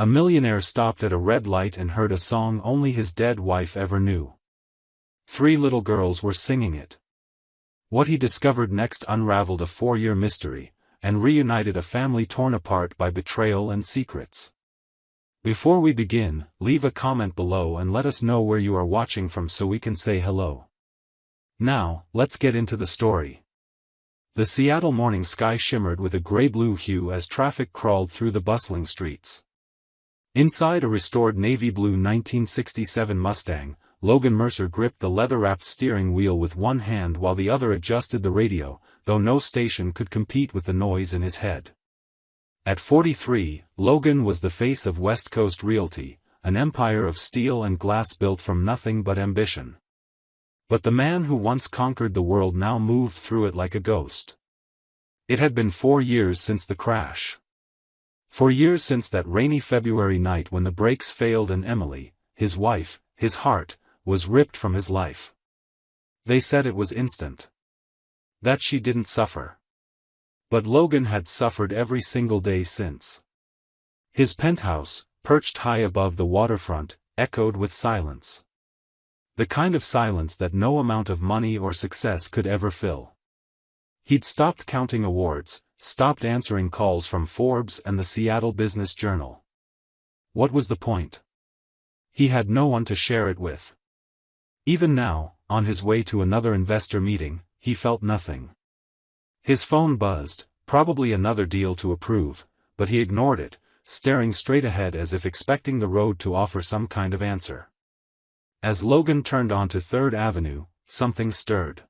A millionaire stopped at a red light and heard a song only his dead wife ever knew. 3 little girls were singing it. What he discovered next unraveled a 4-year mystery, and reunited a family torn apart by betrayal and secrets. Before we begin, leave a comment below and let us know where you are watching from so we can say hello. Now, let's get into the story. The Seattle morning sky shimmered with a gray-blue hue as traffic crawled through the bustling streets. Inside a restored navy blue 1967 Mustang, Logan Mercer gripped the leather-wrapped steering wheel with one hand while the other adjusted the radio, though no station could compete with the noise in his head. At 43, Logan was the face of West Coast Realty, an empire of steel and glass built from nothing but ambition. But the man who once conquered the world now moved through it like a ghost. It had been 4 years since the crash. 4 years since that rainy February night when the brakes failed and Emily, his wife, his heart, was ripped from his life. They said it was instant. That she didn't suffer. But Logan had suffered every single day since. His penthouse, perched high above the waterfront, echoed with silence. The kind of silence that no amount of money or success could ever fill. He'd stopped counting awards, stopped answering calls from Forbes and the Seattle Business Journal. What was the point? He had no one to share it with. Even now, on his way to another investor meeting, he felt nothing. His phone buzzed, probably another deal to approve, but he ignored it, staring straight ahead as if expecting the road to offer some kind of answer. As Logan turned onto 3rd Avenue, something stirred.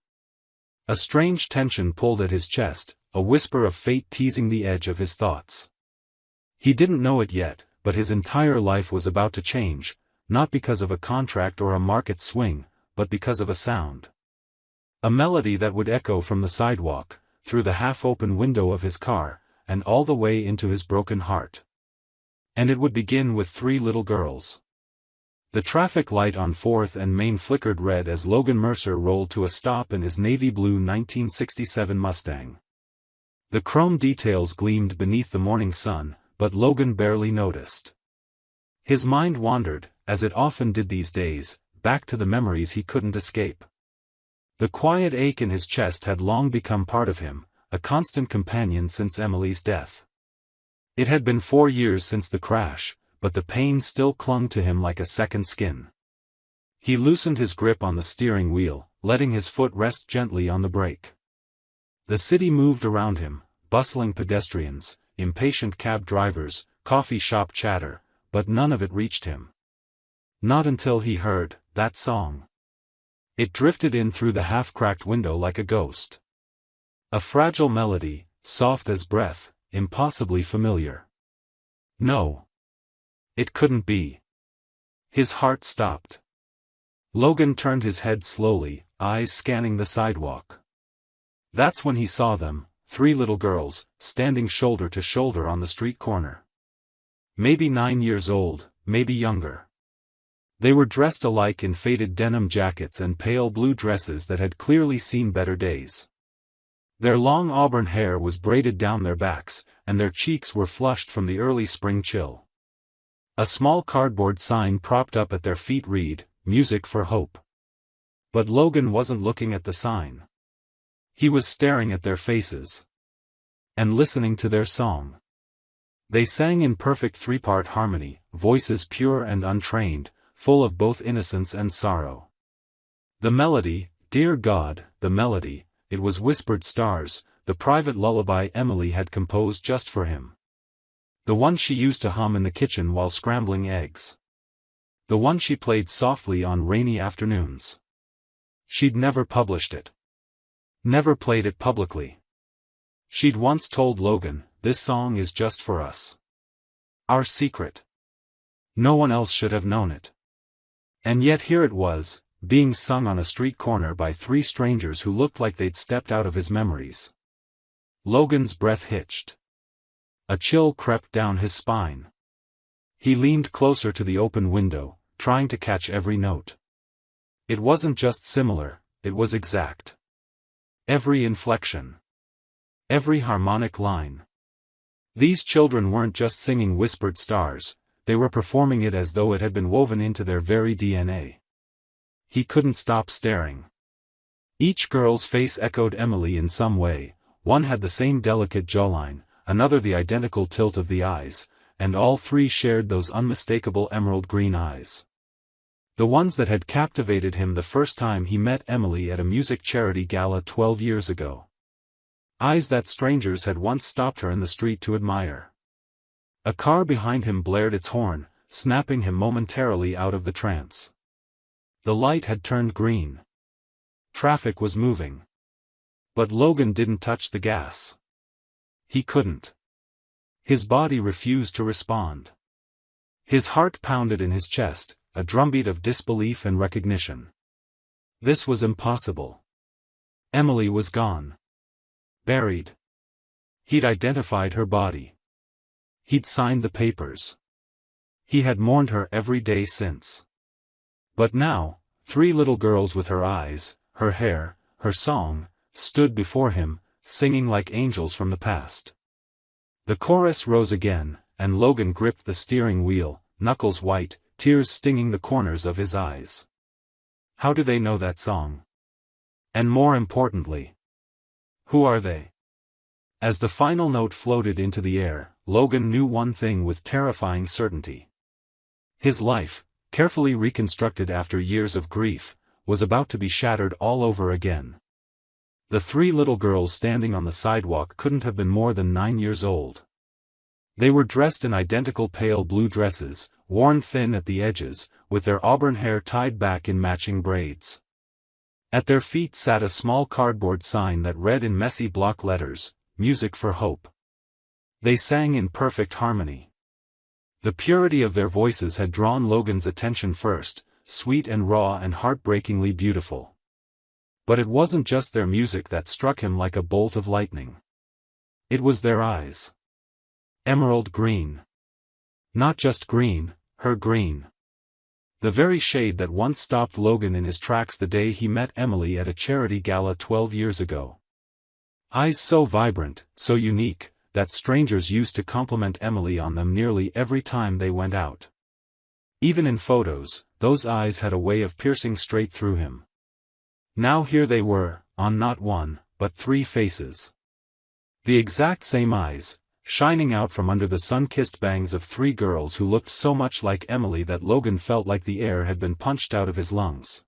A strange tension pulled at his chest, a whisper of fate teasing the edge of his thoughts. He didn't know it yet, but his entire life was about to change, not because of a contract or a market swing, but because of a sound. A melody that would echo from the sidewalk, through the half-open window of his car, and all the way into his broken heart. And it would begin with 3 little girls. The traffic light on 4th and Main flickered red as Logan Mercer rolled to a stop in his navy blue 1967 Mustang. The chrome details gleamed beneath the morning sun, but Logan barely noticed. His mind wandered, as it often did these days, back to the memories he couldn't escape. The quiet ache in his chest had long become part of him, a constant companion since Emily's death. It had been 4 years since the crash, but the pain still clung to him like a second skin. He loosened his grip on the steering wheel, letting his foot rest gently on the brake. The city moved around him, bustling pedestrians, impatient cab drivers, coffee shop chatter, but none of it reached him. Not until he heard that song. It drifted in through the half-cracked window like a ghost. A fragile melody, soft as breath, impossibly familiar. No. It couldn't be. His heart stopped. Logan turned his head slowly, eyes scanning the sidewalk. That's when he saw them, 3 little girls, standing shoulder to shoulder on the street corner. Maybe 9 years old, maybe younger. They were dressed alike in faded denim jackets and pale blue dresses that had clearly seen better days. Their long auburn hair was braided down their backs, and their cheeks were flushed from the early spring chill. A small cardboard sign propped up at their feet read, "Music for Hope." But Logan wasn't looking at the sign. He was staring at their faces. And listening to their song. They sang in perfect 3-part harmony, voices pure and untrained, full of both innocence and sorrow. The melody, dear God, the melody, it was Whispered Stars, the private lullaby Emily had composed just for him. The one she used to hum in the kitchen while scrambling eggs. The one she played softly on rainy afternoons. She'd never published it. Never played it publicly. She'd once told Logan, "This song is just for us. Our secret. No one else should have known it." And yet here it was, being sung on a street corner by 3 strangers who looked like they'd stepped out of his memories. Logan's breath hitched. A chill crept down his spine. He leaned closer to the open window, trying to catch every note. It wasn't just similar, it was exact. Every inflection. Every harmonic line. These children weren't just singing Whispered Stars, they were performing it as though it had been woven into their very DNA. He couldn't stop staring. Each girl's face echoed Emily in some way. One had the same delicate jawline, another the identical tilt of the eyes, and all three shared those unmistakable emerald green eyes. The ones that had captivated him the first time he met Emily at a music charity gala 12 years ago. Eyes that strangers had once stopped her in the street to admire. A car behind him blared its horn, snapping him momentarily out of the trance. The light had turned green. Traffic was moving. But Logan didn't touch the gas. He couldn't. His body refused to respond. His heart pounded in his chest, a drumbeat of disbelief and recognition. This was impossible. Emily was gone. Buried. He'd identified her body. He'd signed the papers. He had mourned her every day since. But now, three little girls with her eyes, her hair, her song, stood before him, singing like angels from the past. The chorus rose again, and Logan gripped the steering wheel, knuckles white, tears stinging the corners of his eyes. How do they know that song? And more importantly, who are they? As the final note floated into the air, Logan knew one thing with terrifying certainty. His life, carefully reconstructed after years of grief, was about to be shattered all over again. The three little girls standing on the sidewalk couldn't have been more than 9 years old. They were dressed in identical pale blue dresses, worn thin at the edges, with their auburn hair tied back in matching braids. At their feet sat a small cardboard sign that read in messy block letters, "Music for Hope." They sang in perfect harmony. The purity of their voices had drawn Logan's attention first, sweet and raw and heartbreakingly beautiful. But it wasn't just their music that struck him like a bolt of lightning. It was their eyes. Emerald green. Not just green, her green. The very shade that once stopped Logan in his tracks the day he met Emily at a charity gala 12 years ago. Eyes so vibrant, so unique, that strangers used to compliment Emily on them nearly every time they went out. Even in photos, those eyes had a way of piercing straight through him. Now here they were, on not one, but three faces. The exact same eyes, shining out from under the sun-kissed bangs of three girls who looked so much like Emily that Logan felt like the air had been punched out of his lungs.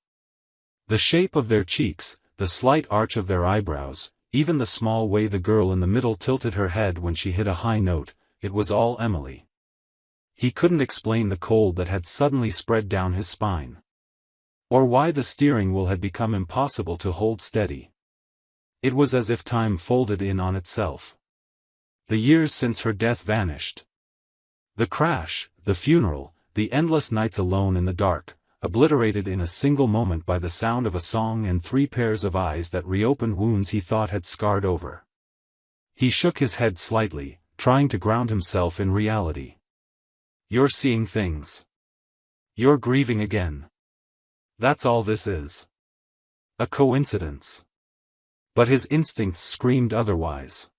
The shape of their cheeks, the slight arch of their eyebrows, even the small way the girl in the middle tilted her head when she hit a high note, it was all Emily. He couldn't explain the cold that had suddenly spread down his spine. Or why the steering wheel had become impossible to hold steady. It was as if time folded in on itself. The years since her death vanished. The crash, the funeral, the endless nights alone in the dark, obliterated in a single moment by the sound of a song and three pairs of eyes that reopened wounds he thought had scarred over. He shook his head slightly, trying to ground himself in reality. You're seeing things. You're grieving again. That's all this is. A coincidence. But his instincts screamed otherwise.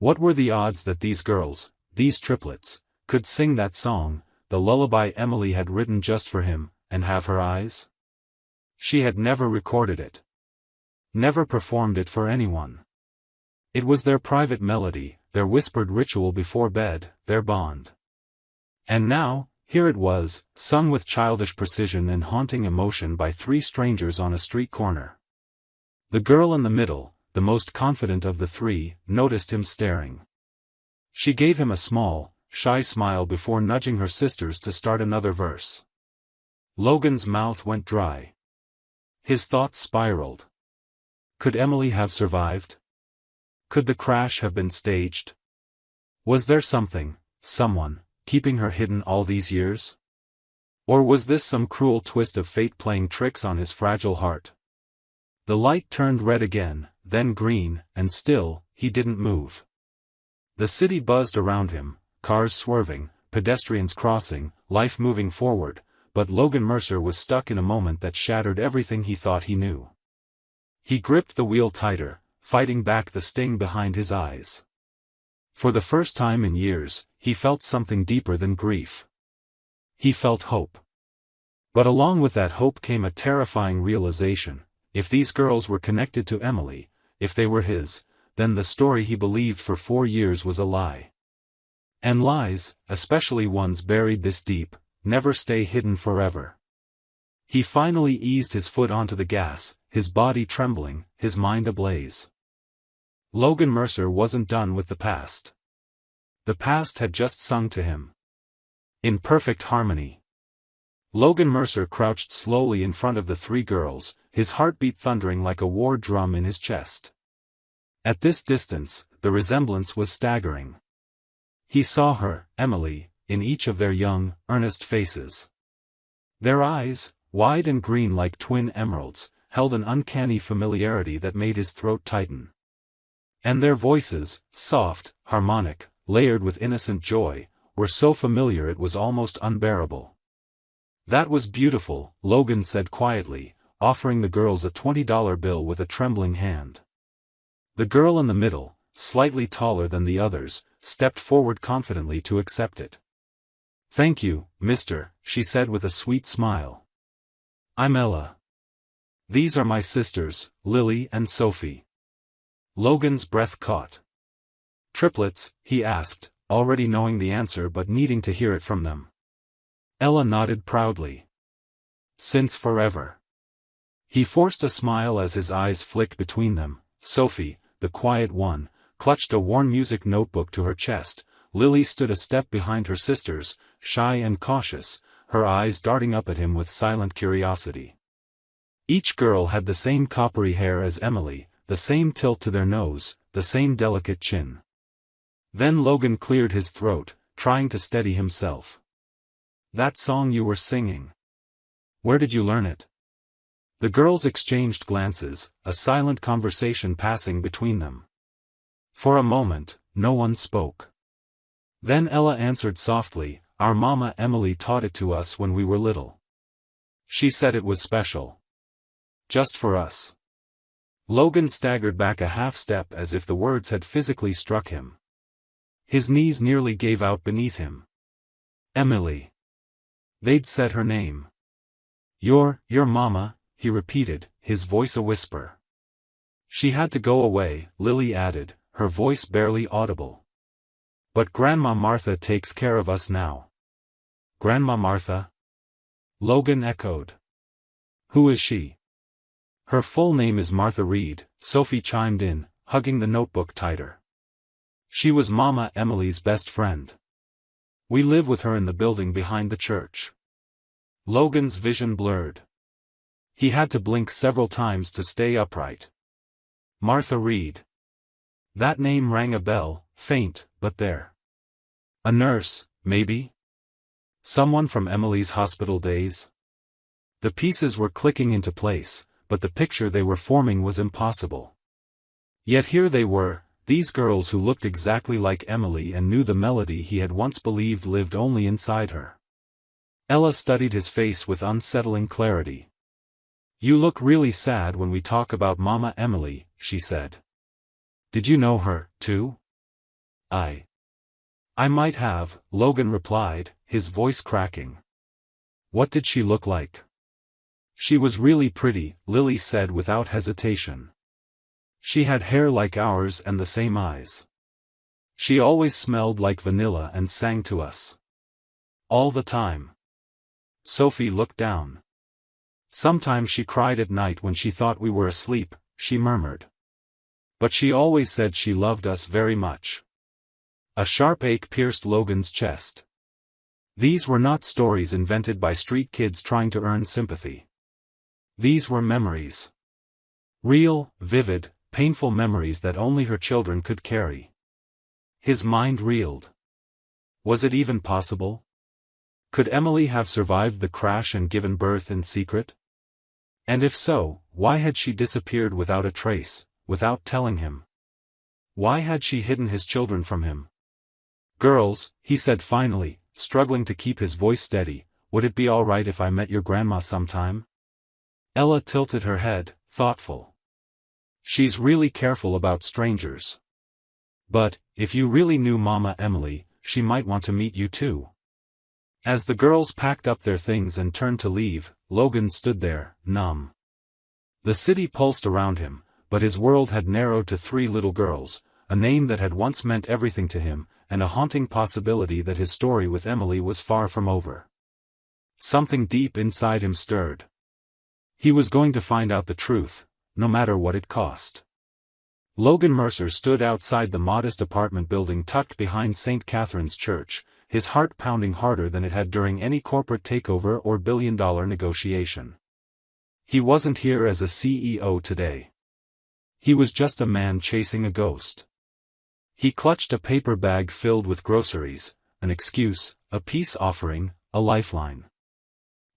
What were the odds that these girls, these triplets, could sing that song, the lullaby Emily had written just for him, and have her eyes? She had never recorded it. Never performed it for anyone. It was their private melody, their whispered ritual before bed, their bond. And now, here it was, sung with childish precision and haunting emotion by three strangers on a street corner. The girl in the middle, the most confident of the three, noticed him staring. She gave him a small, shy smile before nudging her sisters to start another verse. Logan's mouth went dry. His thoughts spiraled. Could Emily have survived? Could the crash have been staged? Was there something, someone, keeping her hidden all these years? Or was this some cruel twist of fate playing tricks on his fragile heart? The light turned red again, then green, and still, he didn't move. The city buzzed around him, cars swerving, pedestrians crossing, life moving forward, but Logan Mercer was stuck in a moment that shattered everything he thought he knew. He gripped the wheel tighter, fighting back the sting behind his eyes. For the first time in years, he felt something deeper than grief. He felt hope. But along with that hope came a terrifying realization: if these girls were connected to Emily, if they were his, then the story he believed for 4 years was a lie. And lies, especially ones buried this deep, never stay hidden forever. He finally eased his foot onto the gas, his body trembling, his mind ablaze. Logan Mercer wasn't done with the past. The past had just sung to him. In perfect harmony. Logan Mercer crouched slowly in front of the 3 girls, his heartbeat thundering like a war drum in his chest. At this distance, the resemblance was staggering. He saw her, Emily, in each of their young, earnest faces. Their eyes, wide and green like twin emeralds, held an uncanny familiarity that made his throat tighten. And their voices, soft, harmonic, layered with innocent joy, were so familiar it was almost unbearable. "That was beautiful," Logan said quietly, offering the girls a $20 bill with a trembling hand. The girl in the middle, slightly taller than the others, stepped forward confidently to accept it. "Thank you, mister," she said with a sweet smile. "I'm Ella. These are my sisters, Lily and Sophie." Logan's breath caught. "Triplets?" he asked, already knowing the answer but needing to hear it from them. Ella nodded proudly. "Since forever." He forced a smile as his eyes flicked between them. Sophie, the quiet one, clutched a worn music notebook to her chest. Lily stood a step behind her sisters, shy and cautious, her eyes darting up at him with silent curiosity. Each girl had the same coppery hair as Emily, the same tilt to their nose, the same delicate chin. Then Logan cleared his throat, trying to steady himself. "That song you were singing. Where did you learn it?" The girls exchanged glances, a silent conversation passing between them. For a moment, no one spoke. Then Ella answered softly, "Our mama Emily taught it to us when we were little. She said it was special. Just for us." Logan staggered back a half step as if the words had physically struck him. His knees nearly gave out beneath him. Emily. They'd said her name. Your mama," he repeated, his voice a whisper. "She had to go away," Lily added, her voice barely audible. "But Grandma Martha takes care of us now." "Grandma Martha?" Logan echoed. "Who is she?" "Her full name is Martha Reed," Sophie chimed in, hugging the notebook tighter. "She was Mama Emily's best friend. We live with her in the building behind the church." Logan's vision blurred. He had to blink several times to stay upright. Martha Reed. That name rang a bell, faint, but there. A nurse, maybe? Someone from Emily's hospital days? The pieces were clicking into place, but the picture they were forming was impossible. Yet here they were, these girls who looked exactly like Emily and knew the melody he had once believed lived only inside her. Ella studied his face with unsettling clarity. "You look really sad when we talk about Mama Emily," she said. "Did you know her, too?" I might have," Logan replied, his voice cracking. "What did she look like?" "She was really pretty," Lily said without hesitation. "She had hair like ours and the same eyes. She always smelled like vanilla and sang to us. All the time." Sophie looked down. "Sometimes she cried at night when she thought we were asleep," she murmured. "But she always said she loved us very much." A sharp ache pierced Logan's chest. These were not stories invented by street kids trying to earn sympathy. These were memories. Real, vivid, painful memories that only her children could carry. His mind reeled. Was it even possible? Could Emily have survived the crash and given birth in secret? And if so, why had she disappeared without a trace, without telling him? Why had she hidden his children from him? "Girls," he said finally, struggling to keep his voice steady, "would it be all right if I met your grandma sometime?" Ella tilted her head, thoughtful. "She's really careful about strangers. But, if you really knew Mama Emily, she might want to meet you too." As the girls packed up their things and turned to leave, Logan stood there, numb. The city pulsed around him, but his world had narrowed to 3 little girls, a name that had once meant everything to him, and a haunting possibility that his story with Emily was far from over. Something deep inside him stirred. He was going to find out the truth, no matter what it cost. Logan Mercer stood outside the modest apartment building tucked behind St. Catherine's Church, his heart pounding harder than it had during any corporate takeover or billion-dollar negotiation. He wasn't here as a CEO today. He was just a man chasing a ghost. He clutched a paper bag filled with groceries, an excuse, a peace offering, a lifeline.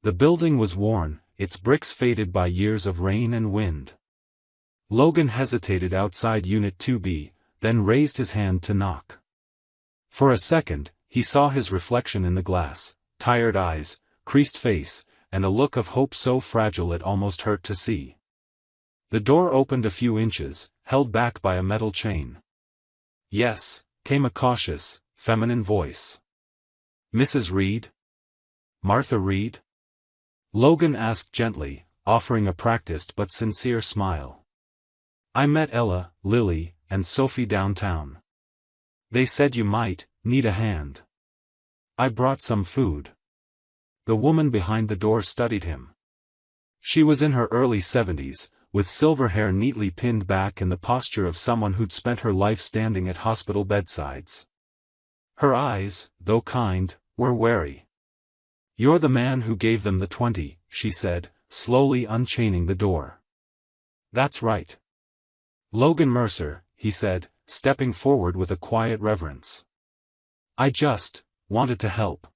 The building was worn, its bricks faded by years of rain and wind. Logan hesitated outside Unit 2B, then raised his hand to knock. For a second, he saw his reflection in the glass, tired eyes, creased face, and a look of hope so fragile it almost hurt to see. The door opened a few inches, held back by a metal chain. "Yes," came a cautious, feminine voice. "Mrs. Reed? Martha Reed?" Logan asked gently, offering a practiced but sincere smile. "I met Ella, Lily, and Sophie downtown. They said you might need a hand. I brought some food." The woman behind the door studied him. She was in her early 70s, with silver hair neatly pinned back and the posture of someone who'd spent her life standing at hospital bedsides. Her eyes, though kind, were wary. "You're the man who gave them the 20, she said, slowly unchaining the door. "That's right. Logan Mercer," he said, stepping forward with a quiet reverence. "I just wanted to help.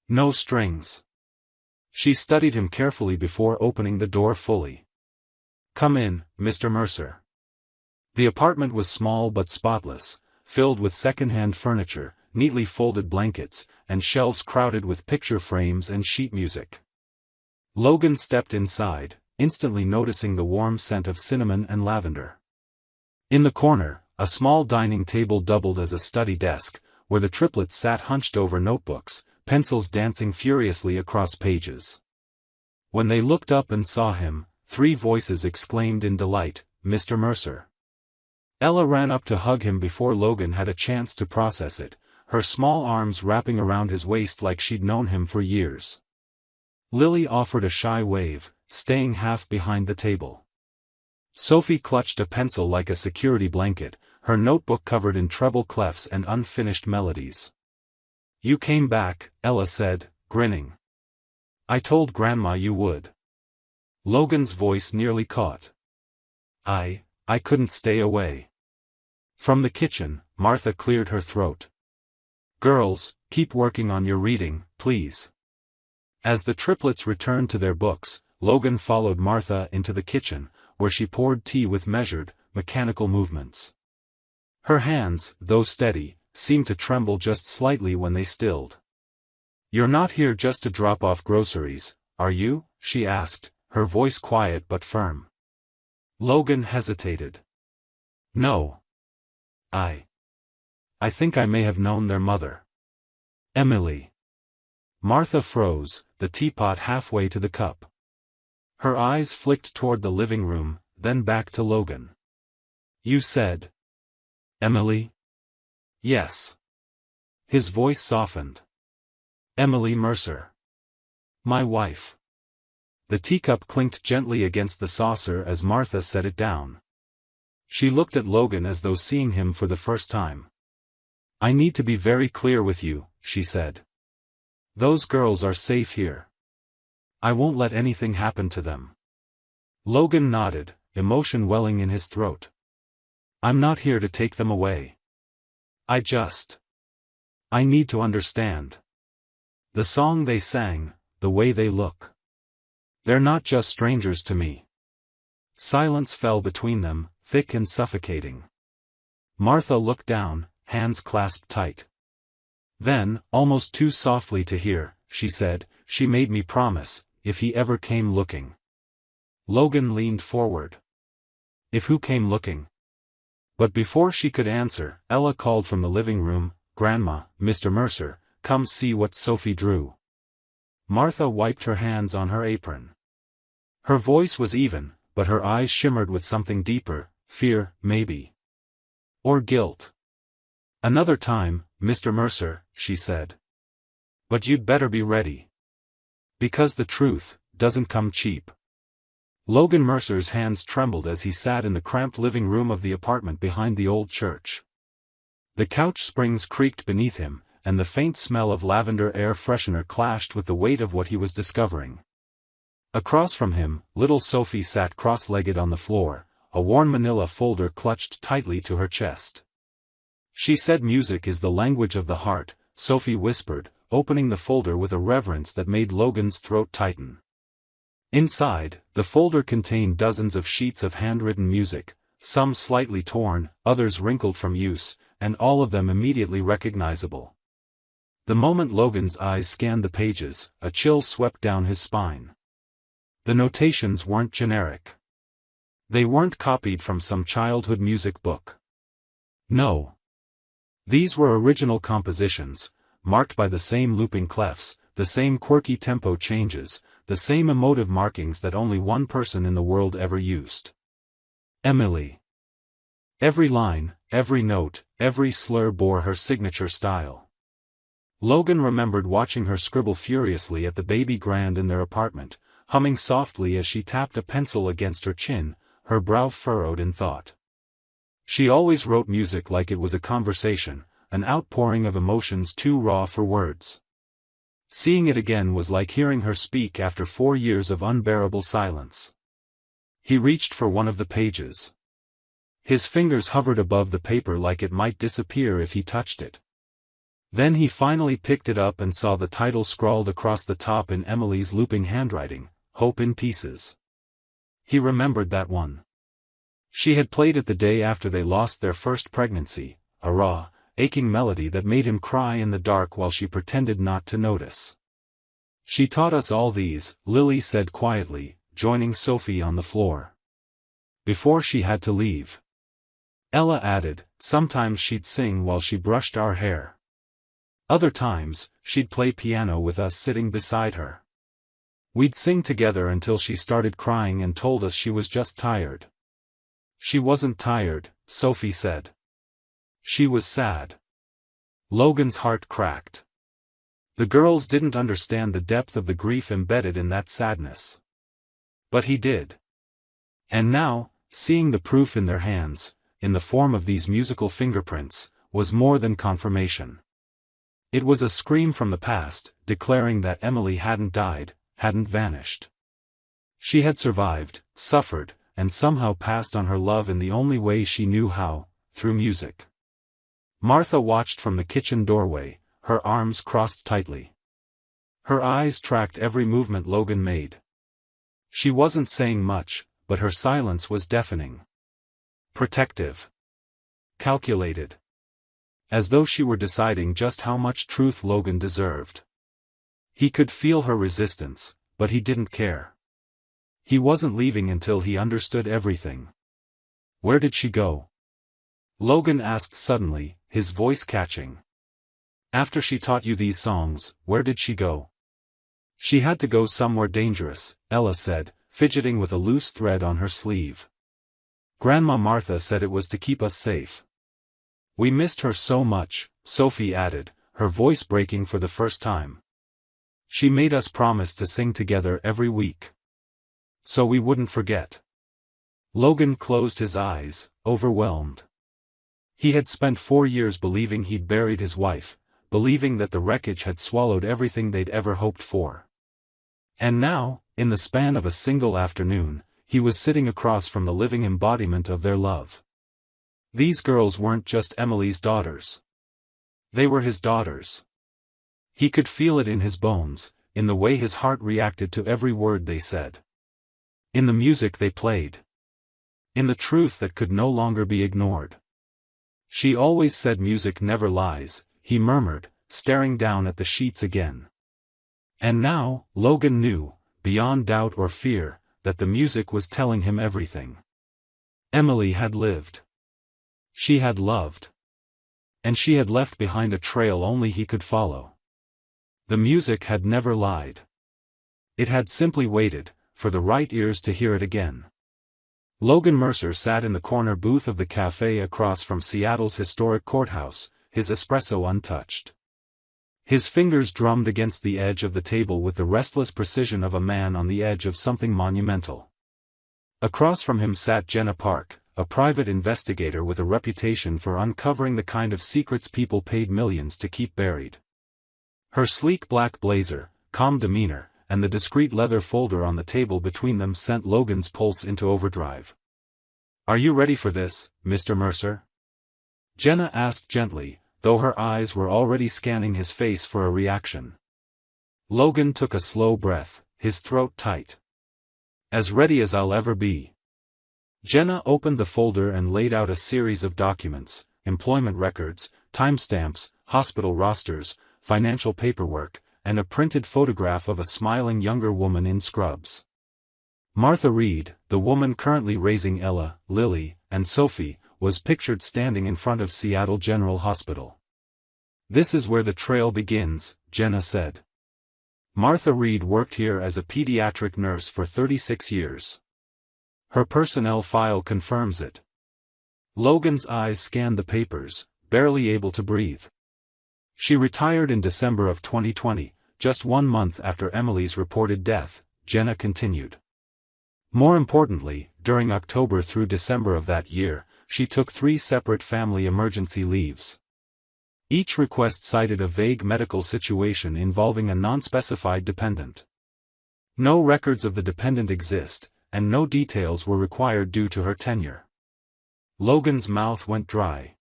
No strings." She studied him carefully before opening the door fully. "Come in, Mr. Mercer." The apartment was small but spotless, filled with second-hand furniture, neatly folded blankets, and shelves crowded with picture frames and sheet music. Logan stepped inside, instantly noticing the warm scent of cinnamon and lavender. In the corner, a small dining table doubled as a study desk, where the triplets sat hunched over notebooks, pencils dancing furiously across pages. When they looked up and saw him, 3 voices exclaimed in delight, "Mr. Mercer." Ella ran up to hug him before Logan had a chance to process it, her small arms wrapping around his waist like she'd known him for years. Lily offered a shy wave, staying half behind the table. Sophie clutched a pencil like a security blanket, her notebook covered in treble clefs and unfinished melodies. "You came back," Ella said, grinning. "I told Grandma you would." Logan's voice nearly caught. I couldn't stay away." From the kitchen, Martha cleared her throat. "Girls, keep working on your reading, please." As the triplets returned to their books, Logan followed Martha into the kitchen, where she poured tea with measured, mechanical movements. Her hands, though steady, seemed to tremble just slightly when they stilled. "You're not here just to drop off groceries, are you?" she asked, her voice quiet but firm. Logan hesitated. "No. I think I may have known their mother. Emily." Martha froze, the teapot halfway to the cup. Her eyes flicked toward the living room, then back to Logan. "You said Emily?" "Yes." His voice softened. "Emily Mercer. My wife." The teacup clinked gently against the saucer as Martha set it down. She looked at Logan as though seeing him for the first time. "I need to be very clear with you," she said. "Those girls are safe here. I won't let anything happen to them." Logan nodded, emotion welling in his throat. "I'm not here to take them away. I need to understand. The song they sang, the way they look. They're not just strangers to me." Silence fell between them, thick and suffocating. Martha looked down, hands clasped tight. Then, almost too softly to hear, she said, "She made me promise, if he ever came looking." Logan leaned forward. "If who came looking?" But before she could answer, Ella called from the living room, "Grandma, Mr. Mercer, come see what Sophie drew." Martha wiped her hands on her apron. Her voice was even, but her eyes shimmered with something deeper, fear, maybe. Or guilt. "Another time, Mr. Mercer," she said. "But you'd better be ready. Because the truth doesn't come cheap." Logan Mercer's hands trembled as he sat in the cramped living room of the apartment behind the old church. The couch springs creaked beneath him, and the faint smell of lavender air freshener clashed with the weight of what he was discovering. Across from him, little Sophie sat cross-legged on the floor, a worn manila folder clutched tightly to her chest. "She said music is the language of the heart," Sophie whispered, opening the folder with a reverence that made Logan's throat tighten. Inside, the folder contained dozens of sheets of handwritten music, some slightly torn, others wrinkled from use, and all of them immediately recognizable. The moment Logan's eyes scanned the pages, a chill swept down his spine. The notations weren't generic. They weren't copied from some childhood music book. No. These were original compositions, marked by the same looping clefs, the same quirky tempo changes, the same emotive markings that only one person in the world ever used. Emily. Every line, every note, every slur bore her signature style. Logan remembered watching her scribble furiously at the baby grand in their apartment, humming softly as she tapped a pencil against her chin, her brow furrowed in thought. She always wrote music like it was a conversation, an outpouring of emotions too raw for words. Seeing it again was like hearing her speak after 4 years of unbearable silence. He reached for one of the pages. His fingers hovered above the paper like it might disappear if he touched it. Then he finally picked it up and saw the title scrawled across the top in Emily's looping handwriting, "Hope in Pieces." He remembered that one. She had played it the day after they lost their first pregnancy, a raw, aching melody that made him cry in the dark while she pretended not to notice. "She taught us all these," Lily said quietly, joining Sophie on the floor. Before she had to leave. Ella added, "Sometimes she'd sing while she brushed our hair. Other times, she'd play piano with us sitting beside her. We'd sing together until she started crying and told us she was just tired." "She wasn't tired," Sophie said. "She was sad." Logan's heart cracked. The girls didn't understand the depth of the grief embedded in that sadness. But he did. And now, seeing the proof in their hands, in the form of these musical fingerprints, was more than confirmation. It was a scream from the past, declaring that Emily hadn't died, hadn't vanished. She had survived, suffered, and somehow passed on her love in the only way she knew how, through music. Martha watched from the kitchen doorway, her arms crossed tightly. Her eyes tracked every movement Logan made. She wasn't saying much, but her silence was deafening. Protective. Calculated. As though she were deciding just how much truth Logan deserved. He could feel her resistance, but he didn't care. He wasn't leaving until he understood everything. "Where did she go?" Logan asked suddenly, his voice catching. "After she taught you these songs, where did she go?" "She had to go somewhere dangerous," Ella said, fidgeting with a loose thread on her sleeve. "Grandma Martha said it was to keep us safe." "We missed her so much," Sophie added, her voice breaking for the first time. "She made us promise to sing together every week. So we wouldn't forget." Logan closed his eyes, overwhelmed. He had spent 4 years believing he'd buried his wife, believing that the wreckage had swallowed everything they'd ever hoped for. And now, in the span of a single afternoon, he was sitting across from the living embodiment of their love. These girls weren't just Emily's daughters. They were his daughters. He could feel it in his bones, in the way his heart reacted to every word they said. In the music they played. In the truth that could no longer be ignored. "She always said music never lies," he murmured, staring down at the sheets again. And now, Logan knew, beyond doubt or fear, that the music was telling him everything. Emily had lived. She had loved. And she had left behind a trail only he could follow. The music had never lied. It had simply waited, for the right ears to hear it again. Logan Mercer sat in the corner booth of the cafe across from Seattle's historic courthouse, his espresso untouched. His fingers drummed against the edge of the table with the restless precision of a man on the edge of something monumental. Across from him sat Jenna Park, a private investigator with a reputation for uncovering the kind of secrets people paid millions to keep buried. Her sleek black blazer, calm demeanor, and the discreet leather folder on the table between them sent Logan's pulse into overdrive. "Are you ready for this, Mr. Mercer?" Jenna asked gently, though her eyes were already scanning his face for a reaction. Logan took a slow breath, his throat tight. "As ready as I'll ever be." Jenna opened the folder and laid out a series of documents, employment records, timestamps, hospital rosters, financial paperwork, and a printed photograph of a smiling younger woman in scrubs. Martha Reed, the woman currently raising Ella, Lily, and Sophie, was pictured standing in front of Seattle General Hospital. "This is where the trail begins," Jenna said. "Martha Reed worked here as a pediatric nurse for 36 years. Her personnel file confirms it." Logan's eyes scanned the papers, barely able to breathe. "She retired in December of 2020, just 1 month after Emily's reported death," Jenna continued. "More importantly, during October through December of that year, she took 3 separate family emergency leaves. Each request cited a vague medical situation involving a non-specified dependent. No records of the dependent exist, and no details were required due to her tenure." Logan's mouth went dry.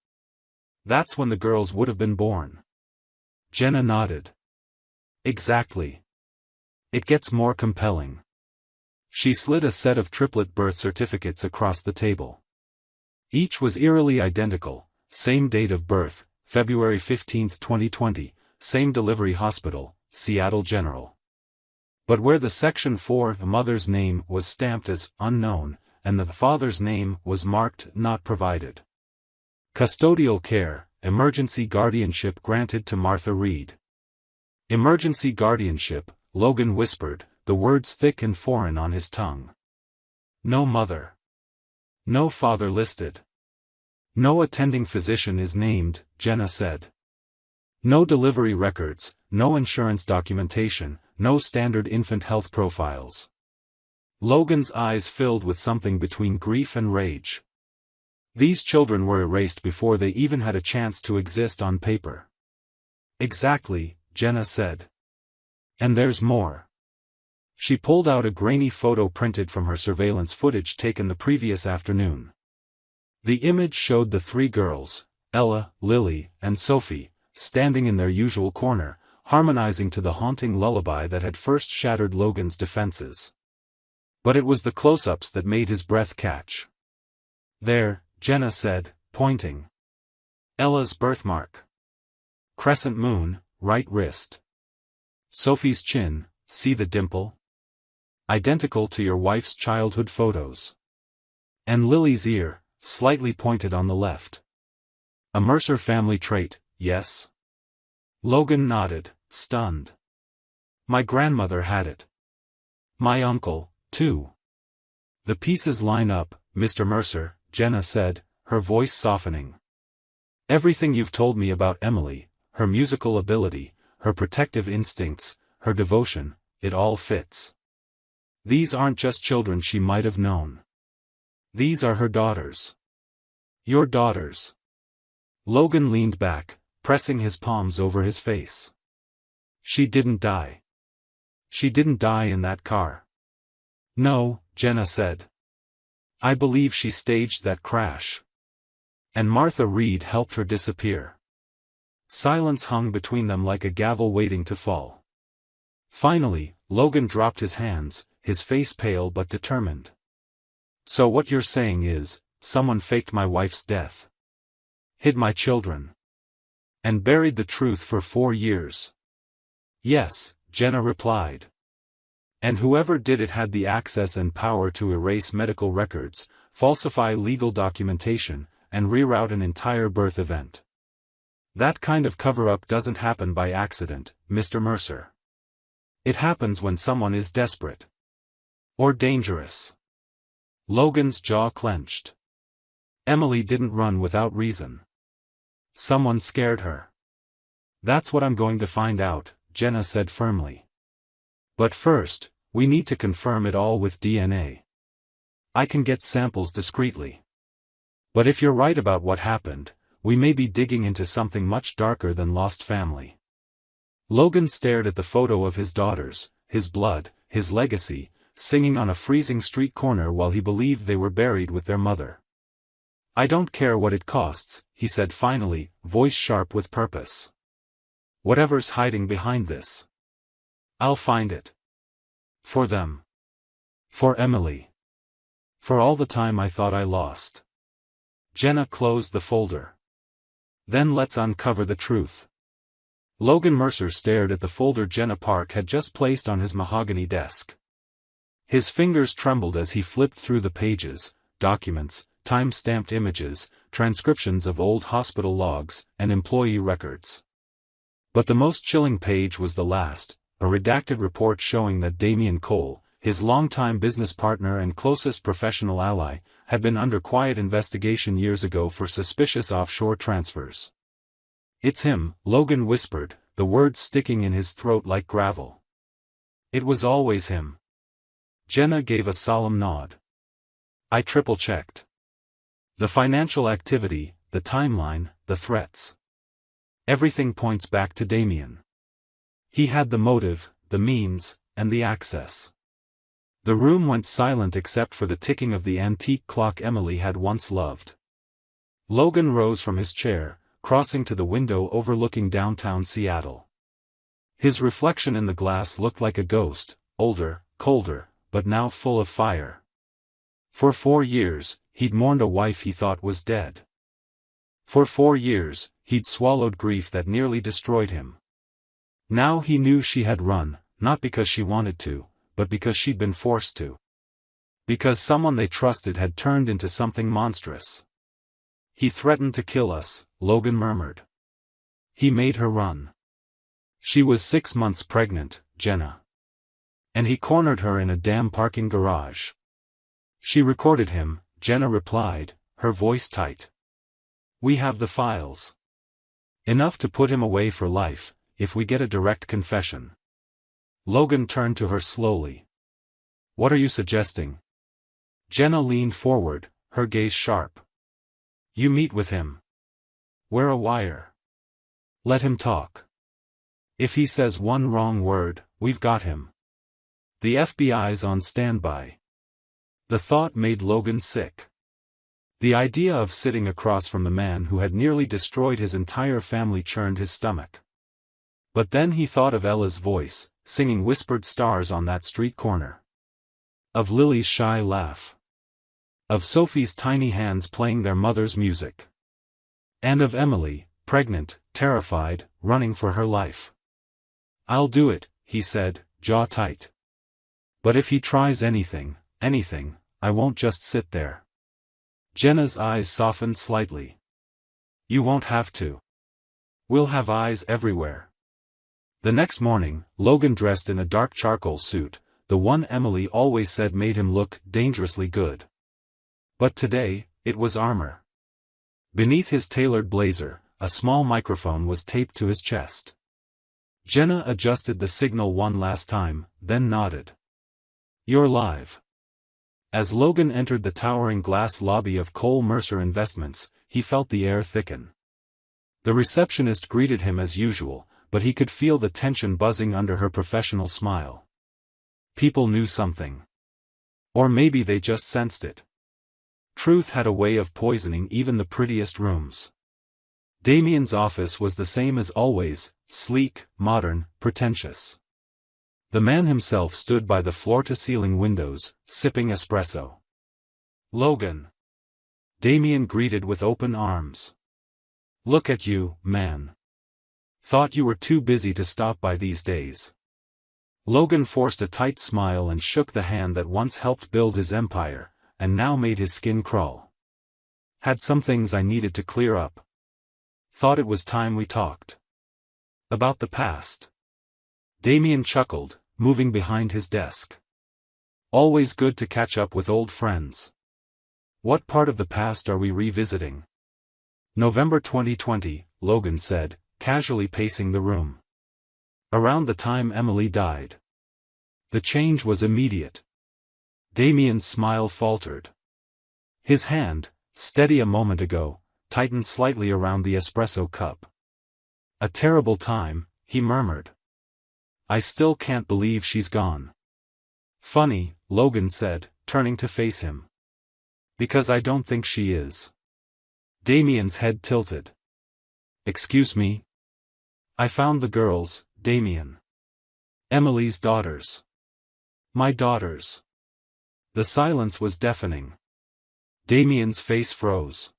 "That's when the girls would have been born." Jenna nodded. "Exactly. It gets more compelling." She slid a set of triplet birth certificates across the table. Each was eerily identical, same date of birth, February 15, 2020, same delivery hospital, Seattle General. But where the Section 4 mother's name was stamped as unknown, and the father's name was marked not provided. Custodial care, emergency guardianship granted to Martha Reed. Emergency guardianship, Logan whispered, the words thick and foreign on his tongue. "No mother. No father listed. No attending physician is named," Jenna said. "No delivery records, no insurance documentation, no standard infant health profiles." Logan's eyes filled with something between grief and rage. These children were erased before they even had a chance to exist on paper. "Exactly," Jenna said. "And there's more." She pulled out a grainy photo printed from her surveillance footage taken the previous afternoon. The image showed the 3 girls, Ella, Lily, and Sophie, standing in their usual corner, harmonizing to the haunting lullaby that had first shattered Logan's defenses. But it was the close-ups that made his breath catch. "There," Jenna said, pointing. "Ella's birthmark. Crescent moon, right wrist. Sophie's chin, see the dimple? Identical to your wife's childhood photos. And Lily's ear, slightly pointed on the left. A Mercer family trait, yes?" Logan nodded, stunned. "My grandmother had it. My uncle, too." "The pieces line up, Mr. Mercer," Jenna said, her voice softening. "Everything you've told me about Emily, her musical ability, her protective instincts, her devotion, it all fits. These aren't just children she might have known. These are her daughters. Your daughters." Logan leaned back, pressing his palms over his face. "She didn't die. She didn't die in that car." "No," Jenna said. "I believe she staged that crash. And Martha Reed helped her disappear." Silence hung between them like a gavel waiting to fall. Finally, Logan dropped his hands, his face pale but determined. "So what you're saying is, someone faked my wife's death. Hid my children. And buried the truth for 4 years." "Yes," Jenna replied. "And whoever did it had the access and power to erase medical records, falsify legal documentation, and reroute an entire birth event. That kind of cover-up doesn't happen by accident, Mr. Mercer. It happens when someone is desperate. Or dangerous. Logan's jaw clenched. Emily didn't run without reason. Someone scared her. That's what I'm going to find out, Jenna said firmly. But first, we need to confirm it all with DNA. I can get samples discreetly. But if you're right about what happened, we may be digging into something much darker than lost family. Logan stared at the photo of his daughters, his blood, his legacy, singing on a freezing street corner while he believed they were buried with their mother. I don't care what it costs, he said finally, voice sharp with purpose. Whatever's hiding behind this. I'll find it. For them. For Emily. For all the time I thought I lost. Jenna closed the folder. Then let's uncover the truth. Logan Mercer stared at the folder Jenna Park had just placed on his mahogany desk. His fingers trembled as he flipped through the pages, documents, time-stamped images, transcriptions of old hospital logs, and employee records. But the most chilling page was the last, a redacted report showing that Damian Cole, his longtime business partner and closest professional ally, had been under quiet investigation years ago for suspicious offshore transfers. It's him, Logan whispered, the words sticking in his throat like gravel. It was always him. Jenna gave a solemn nod. I triple-checked. The financial activity, the timeline, the threats. Everything points back to Damian. He had the motive, the means, and the access. The room went silent except for the ticking of the antique clock Emily had once loved. Logan rose from his chair, crossing to the window overlooking downtown Seattle. His reflection in the glass looked like a ghost, older, colder, but now full of fire. For 4 years, he'd mourned a wife he thought was dead. For 4 years, he'd swallowed grief that nearly destroyed him. Now he knew she had run, not because she wanted to, but because she'd been forced to. Because someone they trusted had turned into something monstrous. He threatened to kill us, Logan murmured. He made her run. She was 6 months pregnant, Jenna. And he cornered her in a damn parking garage. She recorded him, Jenna replied, her voice tight. We have the files. Enough to put him away for life, if we get a direct confession. Logan turned to her slowly. What are you suggesting? Jenna leaned forward, her gaze sharp. You meet with him. Wear a wire. Let him talk. If he says one wrong word, we've got him. The FBI's on standby. The thought made Logan sick. The idea of sitting across from the man who had nearly destroyed his entire family churned his stomach. But then he thought of Ella's voice, singing Whispered Stars on that street corner. Of Lily's shy laugh. Of Sophie's tiny hands playing their mother's music. And of Emily, pregnant, terrified, running for her life. I'll do it, he said, jaw tight. But if he tries anything, I won't just sit there. Jenna's eyes softened slightly. You won't have to. We'll have eyes everywhere. The next morning, Logan dressed in a dark charcoal suit, the one Emily always said made him look dangerously good. But today, it was armor. Beneath his tailored blazer, a small microphone was taped to his chest. Jenna adjusted the signal one last time, then nodded. You're live. As Logan entered the towering glass lobby of Cole Mercer Investments, he felt the air thicken. The receptionist greeted him as usual, but he could feel the tension buzzing under her professional smile. People knew something. Or maybe they just sensed it. Truth had a way of poisoning even the prettiest rooms. Damian's office was the same as always, sleek, modern, pretentious. The man himself stood by the floor-to-ceiling windows, sipping espresso. Logan. Damian greeted with open arms. Look at you, man. Thought you were too busy to stop by these days. Logan forced a tight smile and shook the hand that once helped build his empire, and now made his skin crawl. Had some things I needed to clear up. Thought it was time we talked about the past. Damien chuckled, moving behind his desk. Always good to catch up with old friends. What part of the past are we revisiting? November 2020, Logan said, casually pacing the room. Around the time Emily died. The change was immediate. Damien's smile faltered. His hand, steady a moment ago, tightened slightly around the espresso cup. A terrible time, he murmured. I still can't believe she's gone. Funny, Logan said, turning to face him. Because I don't think she is. Damien's head tilted. Excuse me? I found the girls, Damien. Emily's daughters. My daughters. The silence was deafening. Damien's face froze.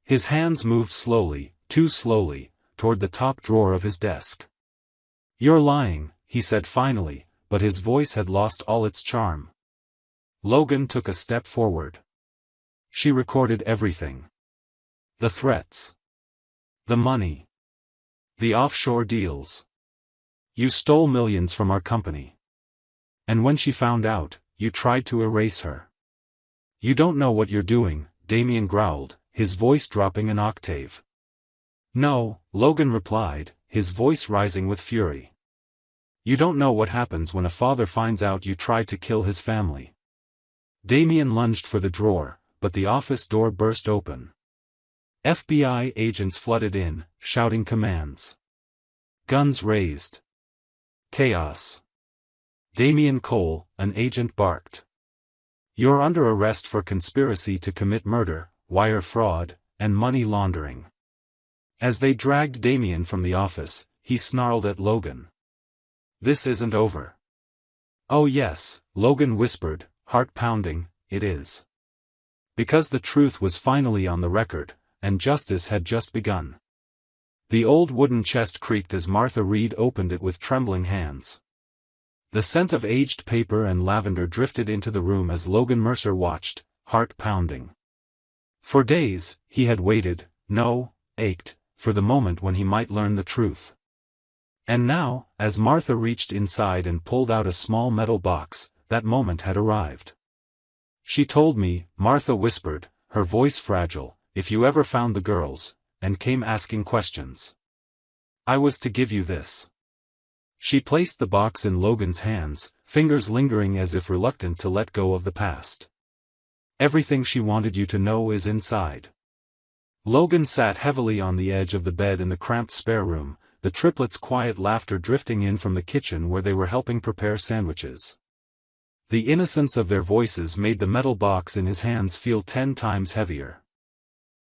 His hands moved slowly, too slowly, toward the top drawer of his desk. You're lying, he said finally, but his voice had lost all its charm. Logan took a step forward. She recorded everything. The threats. The money. The offshore deals. You stole millions from our company. And when she found out, you tried to erase her. You don't know what you're doing, Damien growled, his voice dropping an octave. No, Logan replied, his voice rising with fury. You don't know what happens when a father finds out you tried to kill his family. Damien lunged for the drawer, but the office door burst open. FBI agents flooded in, shouting commands. Guns raised. Chaos. Damien Cole, an agent barked. You're under arrest for conspiracy to commit murder, wire fraud, and money laundering. As they dragged Damien from the office, he snarled at Logan. This isn't over. Oh yes, Logan whispered, heart pounding, it is. Because the truth was finally on the record, and justice had just begun. The old wooden chest creaked as Martha Reed opened it with trembling hands. The scent of aged paper and lavender drifted into the room as Logan Mercer watched, heart pounding. For days, he had waited, ached, for the moment when he might learn the truth. And now, as Martha reached inside and pulled out a small metal box, that moment had arrived. She told me, Martha whispered, her voice fragile, if you ever found the girls, and came asking questions. I was to give you this. She placed the box in Logan's hands, fingers lingering as if reluctant to let go of the past. Everything she wanted you to know is inside. Logan sat heavily on the edge of the bed in the cramped spare room, the triplets' quiet laughter drifting in from the kitchen where they were helping prepare sandwiches. The innocence of their voices made the metal box in his hands feel 10 times heavier.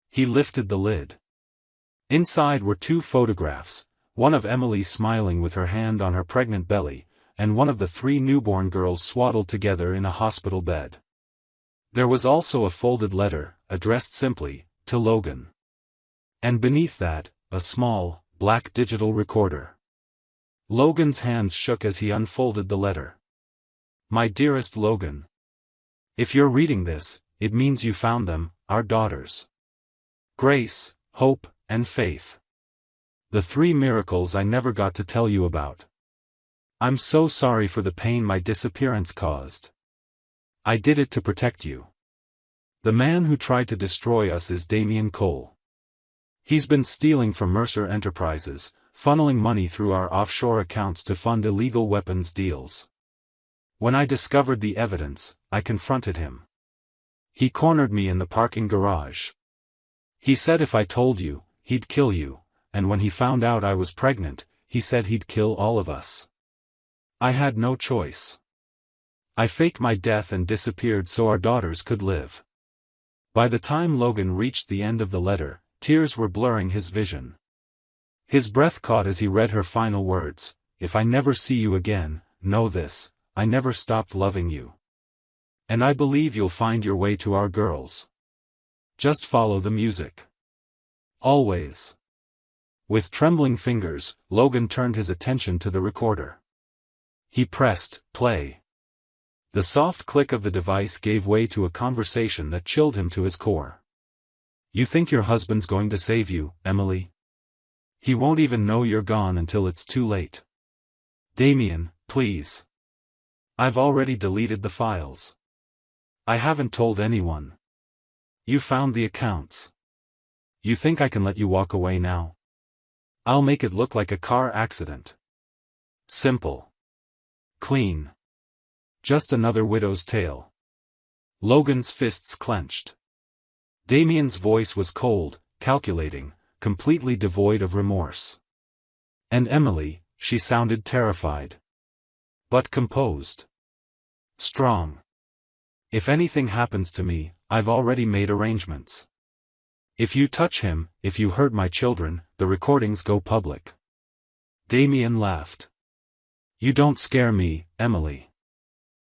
He lifted the lid. Inside were 2 photographs, one of Emily smiling with her hand on her pregnant belly, and one of the 3 newborn girls swaddled together in a hospital bed. There was also a folded letter, addressed simply, to Logan. And beneath that, a small, black digital recorder. Logan's hands shook as he unfolded the letter. My dearest Logan. If you're reading this, it means you found them, our daughters. Grace, Hope, and Faith. The 3 miracles I never got to tell you about. I'm so sorry for the pain my disappearance caused. I did it to protect you. The man who tried to destroy us is Damien Cole. He's been stealing from Mercer Enterprises, funneling money through our offshore accounts to fund illegal weapons deals. When I discovered the evidence, I confronted him. He cornered me in the parking garage. He said if I told you, he'd kill you, and when he found out I was pregnant, he said he'd kill all of us. I had no choice. I faked my death and disappeared so our daughters could live. By the time Logan reached the end of the letter, tears were blurring his vision. His breath caught as he read her final words, if I never see you again, know this, I never stopped loving you. And I believe you'll find your way to our girls. Just follow the music. Always. With trembling fingers, Logan turned his attention to the recorder. He pressed play. The soft click of the device gave way to a conversation that chilled him to his core. You think your husband's going to save you, Emily? He won't even know you're gone until it's too late. Damien, please. I've already deleted the files. I haven't told anyone. You found the accounts. You think I can let you walk away now? I'll make it look like a car accident. Simple. Clean. Just another widow's tale. Logan's fists clenched. Damien's voice was cold, calculating, completely devoid of remorse. And Emily, she sounded terrified. But composed. Strong. If anything happens to me, I've already made arrangements. If you touch him, if you hurt my children, the recordings go public. Damien laughed. You don't scare me, Emily.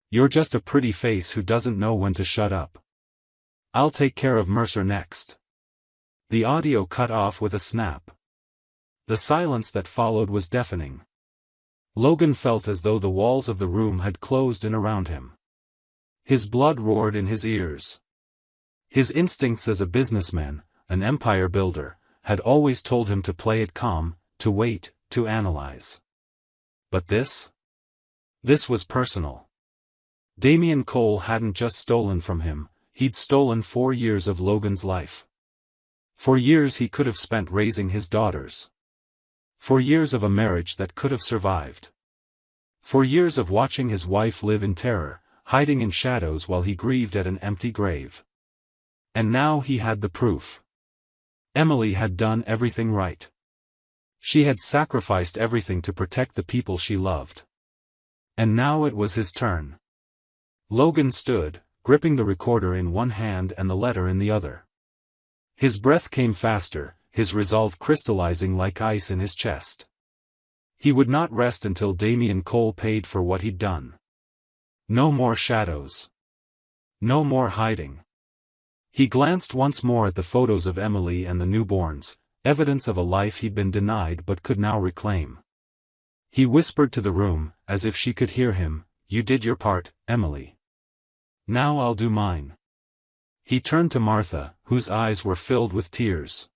You're just a pretty face who doesn't know when to shut up. I'll take care of Mercer next. The audio cut off with a snap. The silence that followed was deafening. Logan felt as though the walls of the room had closed in around him. His blood roared in his ears. His instincts as a businessman, an empire builder, had always told him to play it calm, to wait, to analyze. But this? This was personal. Damien Cole hadn't just stolen from him, he'd stolen 4 years of Logan's life. 4 years he could have spent raising his daughters. 4 years of a marriage that could have survived. 4 years of watching his wife live in terror, hiding in shadows while he grieved at an empty grave. And now he had the proof. Emily had done everything right. She had sacrificed everything to protect the people she loved. And now it was his turn. Logan stood, gripping the recorder in one hand and the letter in the other. His breath came faster, his resolve crystallizing like ice in his chest. He would not rest until Damien Cole paid for what he'd done. No more shadows. No more hiding. He glanced once more at the photos of Emily and the newborns, evidence of a life he'd been denied but could now reclaim. He whispered to the room, as if she could hear him, "You did your part, Emily. Now I'll do mine." He turned to Martha, whose eyes were filled with tears.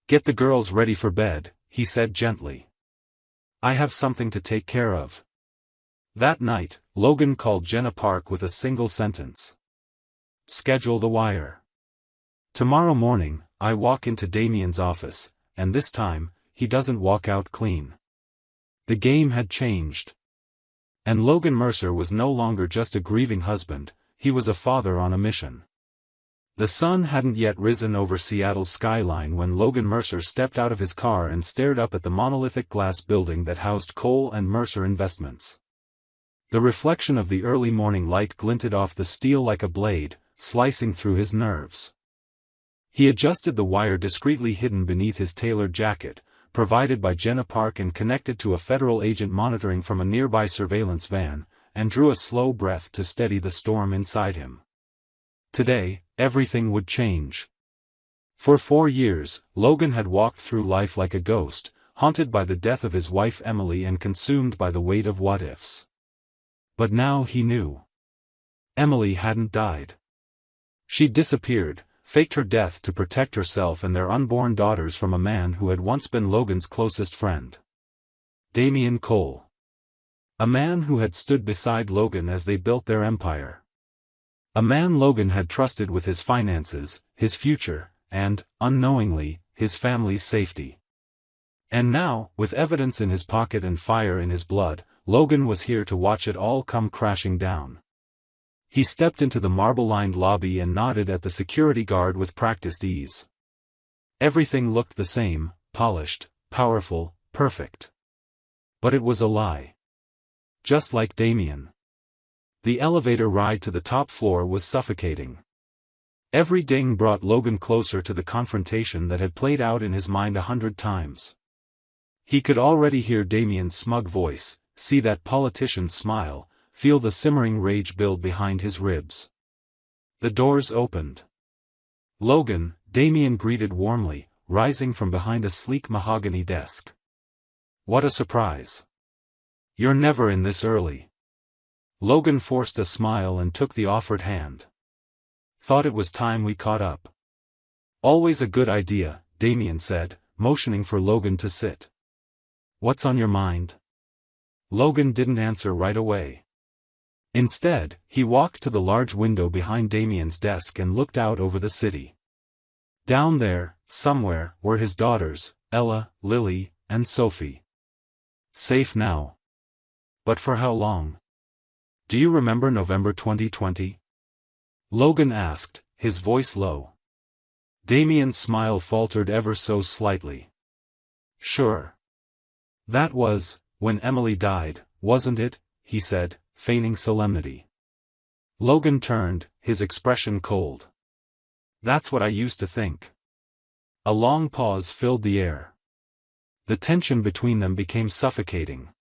"Get the girls ready for bed," he said gently. "I have something to take care of." That night, Logan called Jenna Park with a single sentence. "Schedule the wire. Tomorrow morning, I walk into Damien's office, and this time, he doesn't walk out clean." The game had changed. And Logan Mercer was no longer just a grieving husband, he was a father on a mission. The sun hadn't yet risen over Seattle's skyline when Logan Mercer stepped out of his car and stared up at the monolithic glass building that housed Cole and Mercer Investments. The reflection of the early morning light glinted off the steel like a blade, slicing through his nerves. He adjusted the wire discreetly hidden beneath his tailored jacket, provided by Jenna Park and connected to a federal agent monitoring from a nearby surveillance van, and drew a slow breath to steady the storm inside him. Today, everything would change. For 4 years, Logan had walked through life like a ghost, haunted by the death of his wife Emily and consumed by the weight of what-ifs. But now he knew. Emily hadn't died. She'd disappeared, faked her death to protect herself and their unborn daughters from a man who had once been Logan's closest friend. Damien Cole. A man who had stood beside Logan as they built their empire. A man Logan had trusted with his finances, his future, and, unknowingly, his family's safety. And now, with evidence in his pocket and fire in his blood, Logan was here to watch it all come crashing down. He stepped into the marble-lined lobby and nodded at the security guard with practiced ease. Everything looked the same, polished, powerful, perfect. But it was a lie. Just like Damien. The elevator ride to the top floor was suffocating. Every ding brought Logan closer to the confrontation that had played out in his mind 100 times. He could already hear Damien's smug voice, see that politician's smile, feel the simmering rage build behind his ribs. The doors opened. "Logan," Damien greeted warmly, rising from behind a sleek mahogany desk. "What a surprise. You're never in this early." Logan forced a smile and took the offered hand. "Thought it was time we caught up." "Always a good idea," Damien said, motioning for Logan to sit. "What's on your mind?" Logan didn't answer right away. Instead, he walked to the large window behind Damien's desk and looked out over the city. Down there, somewhere, were his daughters, Ella, Lily, and Sophie. Safe now. But for how long? "Do you remember November 2020? Logan asked, his voice low. Damien's smile faltered ever so slightly. "Sure. That was, when Emily died, wasn't it?" he said, feigning solemnity. Logan turned, his expression cold. "That's what I used to think." A long pause filled the air. The tension between them became suffocating.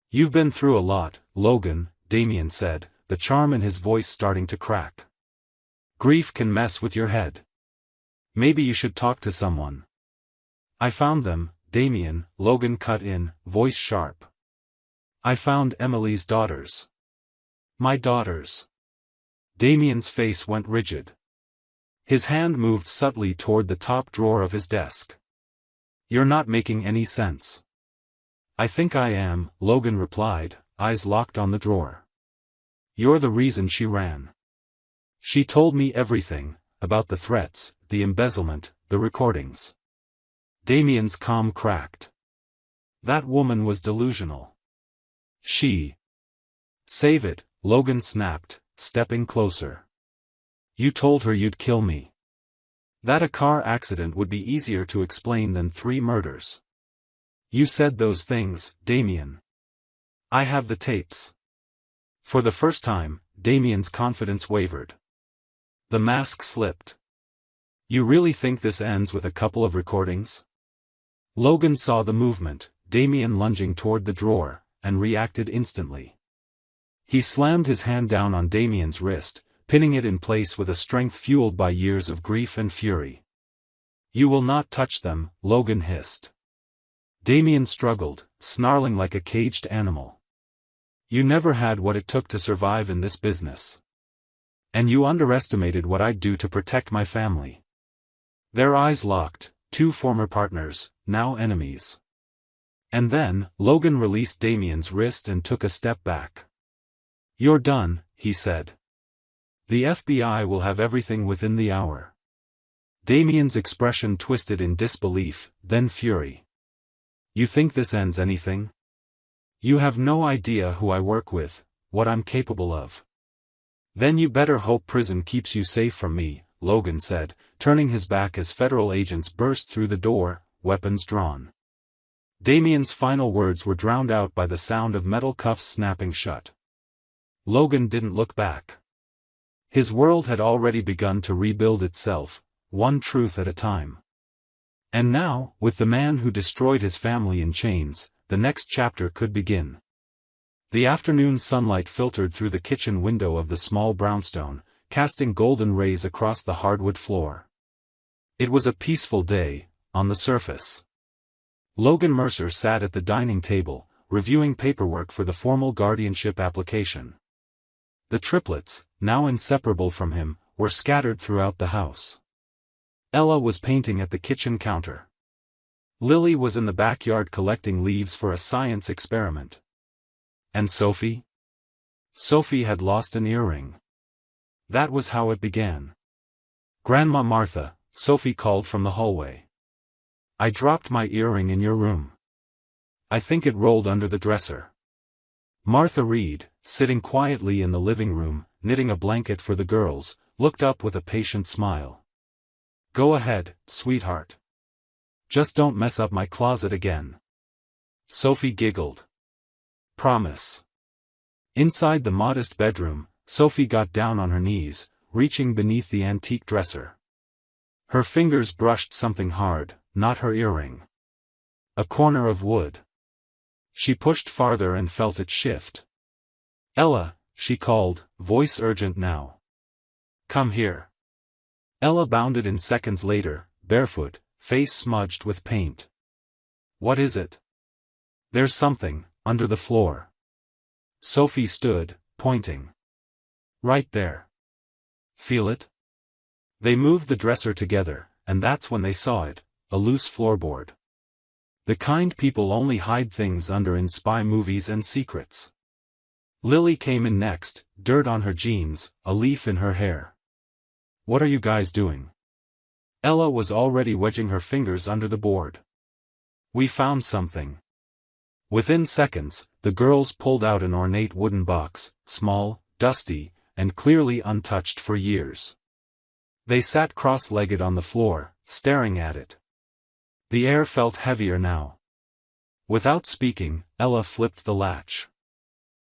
"You've been through a lot, Logan," Damien said, the charm in his voice starting to crack. "Grief can mess with your head. Maybe you should talk to someone." "I found them, Damien," Logan cut in, voice sharp. "I found Emily's daughters." "My daughters?" Damien's face went rigid. His hand moved subtly toward the top drawer of his desk. "You're not making any sense." "I think I am," Logan replied, eyes locked on the drawer. "You're the reason she ran. She told me everything, about the threats, the embezzlement, the recordings." Damien's calm cracked. "That woman was delusional. She—" "Save it," Logan snapped, stepping closer. "You told her you'd kill me. That a car accident would be easier to explain than 3 murders. You said those things, Damien. I have the tapes." For the first time, Damien's confidence wavered. The mask slipped. "You really think this ends with a couple of recordings?" Logan saw the movement, Damien lunging toward the drawer, and reacted instantly. He slammed his hand down on Damien's wrist, pinning it in place with a strength fueled by years of grief and fury. "You will not touch them," Logan hissed. Damien struggled, snarling like a caged animal. "You never had what it took to survive in this business. And you underestimated what I'd do to protect my family." Their eyes locked, 2 former partners, now enemies. And then, Logan released Damien's wrist and took a step back. "You're done," he said. "The FBI will have everything within the hour." Damien's expression twisted in disbelief, then fury. "You think this ends anything? You have no idea who I work with, what I'm capable of." "Then you better hope prison keeps you safe from me," Logan said, turning his back as federal agents burst through the door, weapons drawn. Damien's final words were drowned out by the sound of metal cuffs snapping shut. Logan didn't look back. His world had already begun to rebuild itself, one truth at a time. And now, with the man who destroyed his family in chains, the next chapter could begin. The afternoon sunlight filtered through the kitchen window of the small brownstone, casting golden rays across the hardwood floor. It was a peaceful day, on the surface. Logan Mercer sat at the dining table, reviewing paperwork for the formal guardianship application. The triplets, now inseparable from him, were scattered throughout the house. Ella was painting at the kitchen counter. Lily was in the backyard collecting leaves for a science experiment. And Sophie? Sophie had lost an earring. That was how it began. "Grandma Martha," Sophie called from the hallway. "I dropped my earring in your room. I think it rolled under the dresser." Martha Reed, sitting quietly in the living room, knitting a blanket for the girls, looked up with a patient smile. "Go ahead, sweetheart. Just don't mess up my closet again." Sophie giggled. "Promise." Inside the modest bedroom, Sophie got down on her knees, reaching beneath the antique dresser. Her fingers brushed something hard, not her earring. A corner of wood. She pushed farther and felt it shift. "Ella," she called, voice urgent now. "Come here." Ella bounded in seconds later, barefoot, face smudged with paint. "What is it?" "There's something, under the floor." Sophie stood, pointing. "Right there. Feel it?" They moved the dresser together, and that's when they saw it, a loose floorboard. The kind people only hide things under in spy movies and secrets. Lily came in next, dirt on her jeans, a leaf in her hair. "What are you guys doing?" Ella was already wedging her fingers under the board. "We found something." Within seconds, the girls pulled out an ornate wooden box, small, dusty, and clearly untouched for years. They sat cross-legged on the floor, staring at it. The air felt heavier now. Without speaking, Ella flipped the latch.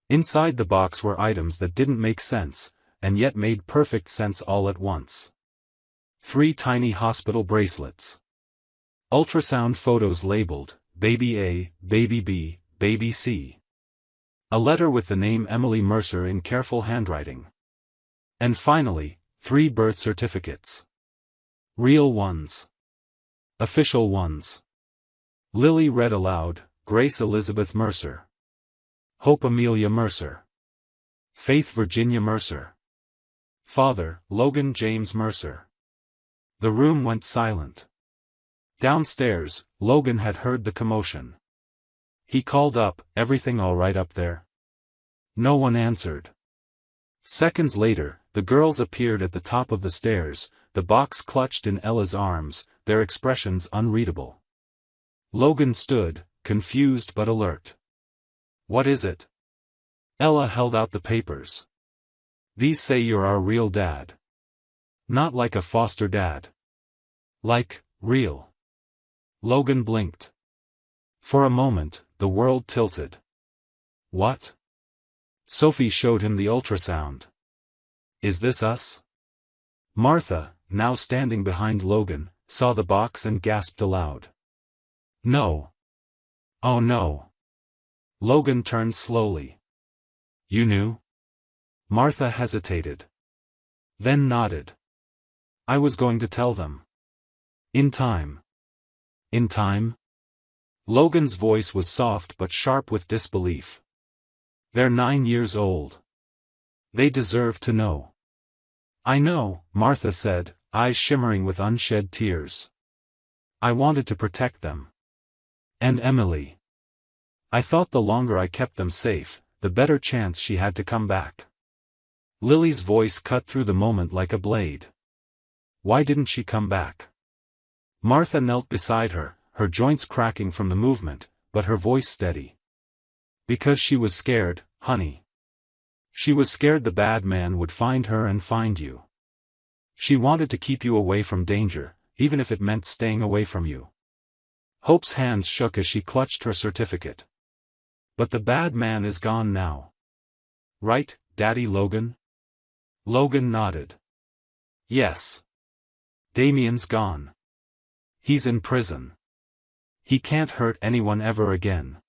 Inside the box were items that didn't make sense, and yet made perfect sense all at once. 3 tiny hospital bracelets. Ultrasound photos labeled, Baby A, Baby B, Baby C. A letter with the name Emily Mercer in careful handwriting. And finally, 3 birth certificates. Real ones. Official ones. Lily read aloud, Grace Elizabeth Mercer. Hope Amelia Mercer. Faith Virginia Mercer. Father, Logan James Mercer. The room went silent. Downstairs, Logan had heard the commotion. He called up, "Everything all right up there?" No one answered. Seconds later, the girls appeared at the top of the stairs, the box clutched in Ella's arms, their expressions unreadable. Logan stood, confused but alert. "What is it?" Ella held out the papers. "These say you're our real dad. Not like a foster dad. Like, real." Logan blinked. For a moment, the world tilted. "What?" Sophie showed him the ultrasound. "Is this us?" Martha, now standing behind Logan, saw the box and gasped aloud. "No. Oh no." Logan turned slowly. "You knew?" Martha hesitated. Then nodded. "I was going to tell them. In time." "In time?" Logan's voice was soft but sharp with disbelief. "They're 9 years old. They deserve to know." "I know," Martha said, eyes shimmering with unshed tears. "I wanted to protect them. And Emily. I thought the longer I kept them safe, the better chance she had to come back." Lily's voice cut through the moment like a blade. "Why didn't she come back?" Martha knelt beside her, her joints cracking from the movement, but her voice steady. "Because she was scared, honey. She was scared the bad man would find her and find you. She wanted to keep you away from danger, even if it meant staying away from you." Hope's hands shook as she clutched her certificate. "But the bad man is gone now. Right, Daddy Logan?" Logan nodded. "Yes. Damien's gone. He's in prison. He can't hurt anyone ever again."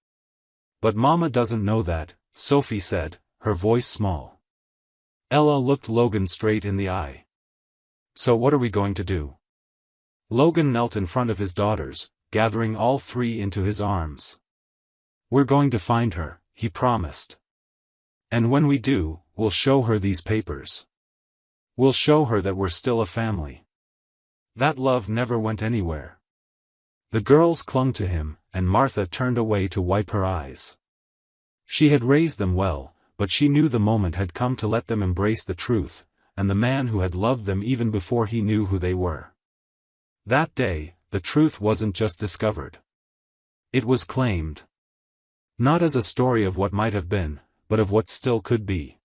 "But Mama doesn't know that," Sophie said, her voice small. Ella looked Logan straight in the eye. "So what are we going to do?" Logan knelt in front of his daughters, gathering all 3 into his arms. "We're going to find her," he promised. "And when we do, we'll show her these papers. We'll show her that we're still a family. That love never went anywhere." The girls clung to him, and Martha turned away to wipe her eyes. She had raised them well, but she knew the moment had come to let them embrace the truth, and the man who had loved them even before he knew who they were. That day, the truth wasn't just discovered. It was claimed. Not as a story of what might have been, but of what still could be.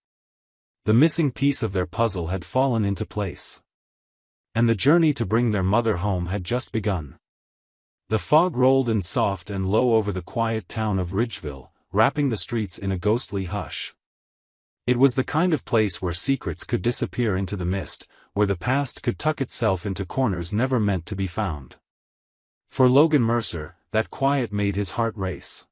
The missing piece of their puzzle had fallen into place. And the journey to bring their mother home had just begun. The fog rolled in soft and low over the quiet town of Ridgeville, wrapping the streets in a ghostly hush. It was the kind of place where secrets could disappear into the mist, where the past could tuck itself into corners never meant to be found. For Logan Mercer, that quiet made his heart race.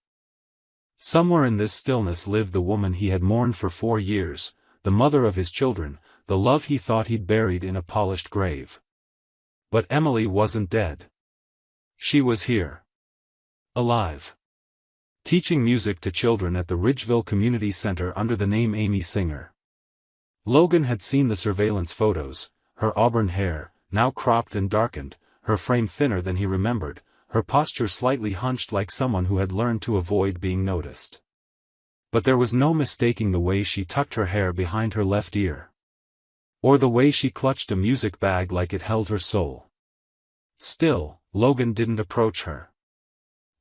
Somewhere in this stillness lived the woman he had mourned for 4 years, the mother of his children, the love he thought he'd buried in a polished grave. But Emily wasn't dead. She was here. Alive. Teaching music to children at the Ridgeville Community Center under the name Amy Singer. Logan had seen the surveillance photos, her auburn hair, now cropped and darkened, her frame thinner than he remembered, her posture slightly hunched like someone who had learned to avoid being noticed. But there was no mistaking the way she tucked her hair behind her left ear. Or the way she clutched a music bag like it held her soul. Still, Logan didn't approach her.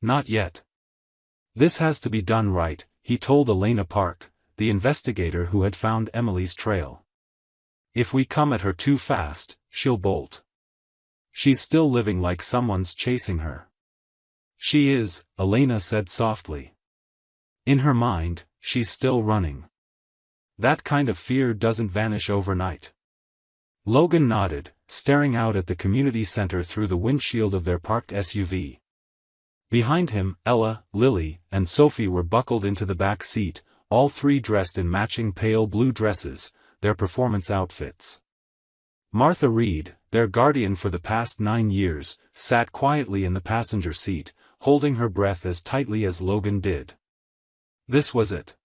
Not yet. This has to be done right, he told Elena Park, the investigator who had found Emily's trail. If we come at her too fast, she'll bolt. She's still living like someone's chasing her. She is, Elena said softly. In her mind, she's still running. That kind of fear doesn't vanish overnight. Logan nodded, staring out at the community center through the windshield of their parked SUV. Behind him, Ella, Lily, and Sophie were buckled into the back seat, all three dressed in matching pale blue dresses, their performance outfits. Martha Reed, their guardian for the past 9 years, sat quietly in the passenger seat, holding her breath as tightly as Logan did. This was it.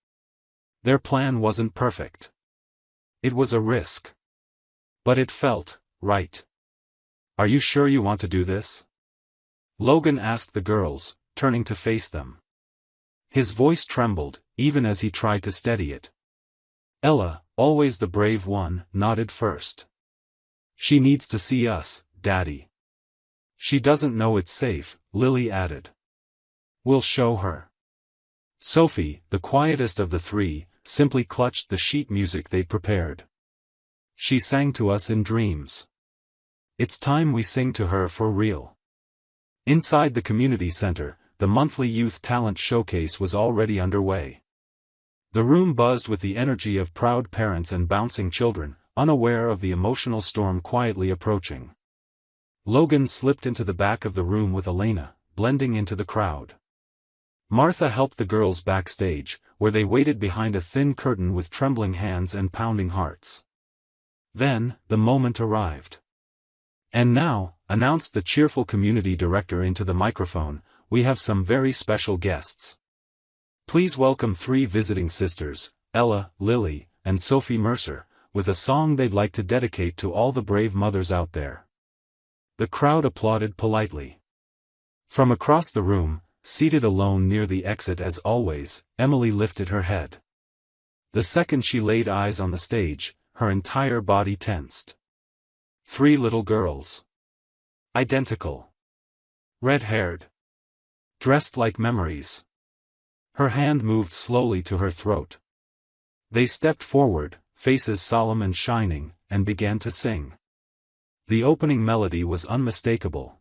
Their plan wasn't perfect. It was a risk. But it felt right. Are you sure you want to do this? Logan asked the girls, turning to face them. His voice trembled, even as he tried to steady it. Ella, always the brave one, nodded first. She needs to see us, Daddy. She doesn't know it's safe, Lily added. We'll show her. Sophie, the quietest of the three, simply clutched the sheet music they'd prepared. She sang to us in dreams. It's time we sing to her for real. Inside the community center, the monthly youth talent showcase was already underway. The room buzzed with the energy of proud parents and bouncing children, unaware of the emotional storm quietly approaching. Logan slipped into the back of the room with Elena, blending into the crowd. Martha helped the girls backstage, where they waited behind a thin curtain with trembling hands and pounding hearts. Then, the moment arrived. And now, announced the cheerful community director into the microphone, we have some very special guests. Please welcome 3 visiting sisters, Ella, Lily, and Sophie Mercer, with a song they'd like to dedicate to all the brave mothers out there. The crowd applauded politely. From across the room, seated alone near the exit as always, Emily lifted her head. The second she laid eyes on the stage, her entire body tensed. 3 little girls. Identical. Red-haired. Dressed like memories. Her hand moved slowly to her throat. They stepped forward, faces solemn and shining, and began to sing. The opening melody was unmistakable.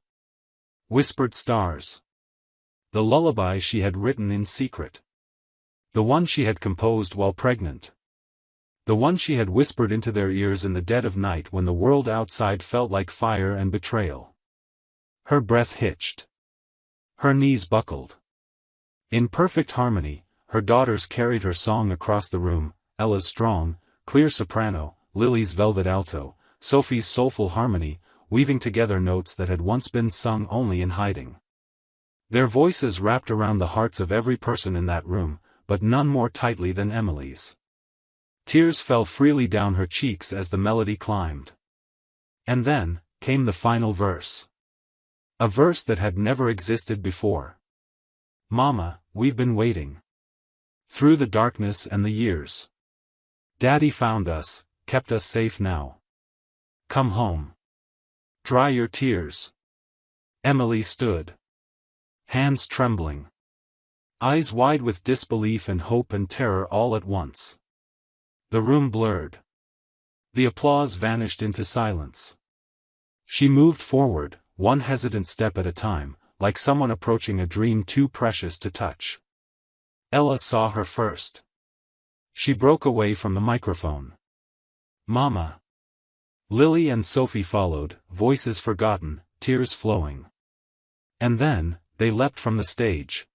Whispered Stars. The lullaby she had written in secret. The one she had composed while pregnant. The one she had whispered into their ears in the dead of night when the world outside felt like fire and betrayal. Her breath hitched. Her knees buckled. In perfect harmony, her daughters carried her song across the room, Ella's strong, clear soprano, Lily's velvet alto, Sophie's soulful harmony, weaving together notes that had once been sung only in hiding. Their voices wrapped around the hearts of every person in that room, but none more tightly than Emily's. Tears fell freely down her cheeks as the melody climbed. And then, came the final verse. A verse that had never existed before. Mama, we've been waiting. Through the darkness and the years. Daddy found us, kept us safe now. Come home. Dry your tears. Emily stood. Hands trembling. Eyes wide with disbelief and hope and terror all at once. The room blurred. The applause vanished into silence. She moved forward, one hesitant step at a time, like someone approaching a dream too precious to touch. Ella saw her first. She broke away from the microphone. Mama. Lily and Sophie followed, voices forgotten, tears flowing. And then, they leapt from the stage.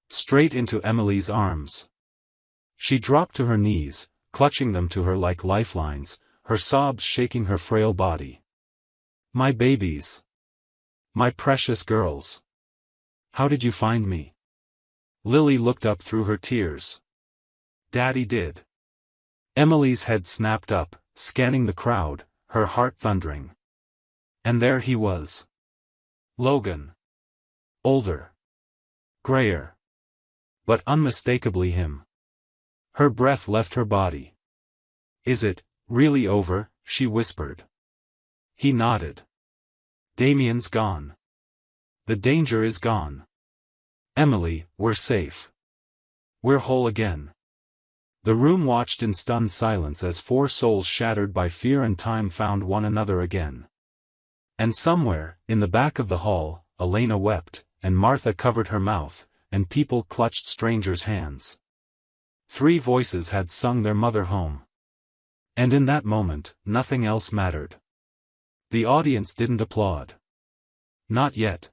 Straight into Emily's arms. She dropped to her knees, clutching them to her like lifelines, her sobs shaking her frail body. My babies. My precious girls. How did you find me? Lily looked up through her tears. Daddy did. Emily's head snapped up, scanning the crowd, her heart thundering. And there he was. Logan. Older. Grayer. But unmistakably him. Her breath left her body. "Is it really over?" she whispered. He nodded. "Damien's gone. The danger is gone. Emily, we're safe. We're whole again." The room watched in stunned silence as four souls shattered by fear and time found one another again. And somewhere, in the back of the hall, Elena wept, and Martha covered her mouth, and people clutched strangers' hands. Three voices had sung their mother home. And in that moment, nothing else mattered. The audience didn't applaud. Not yet.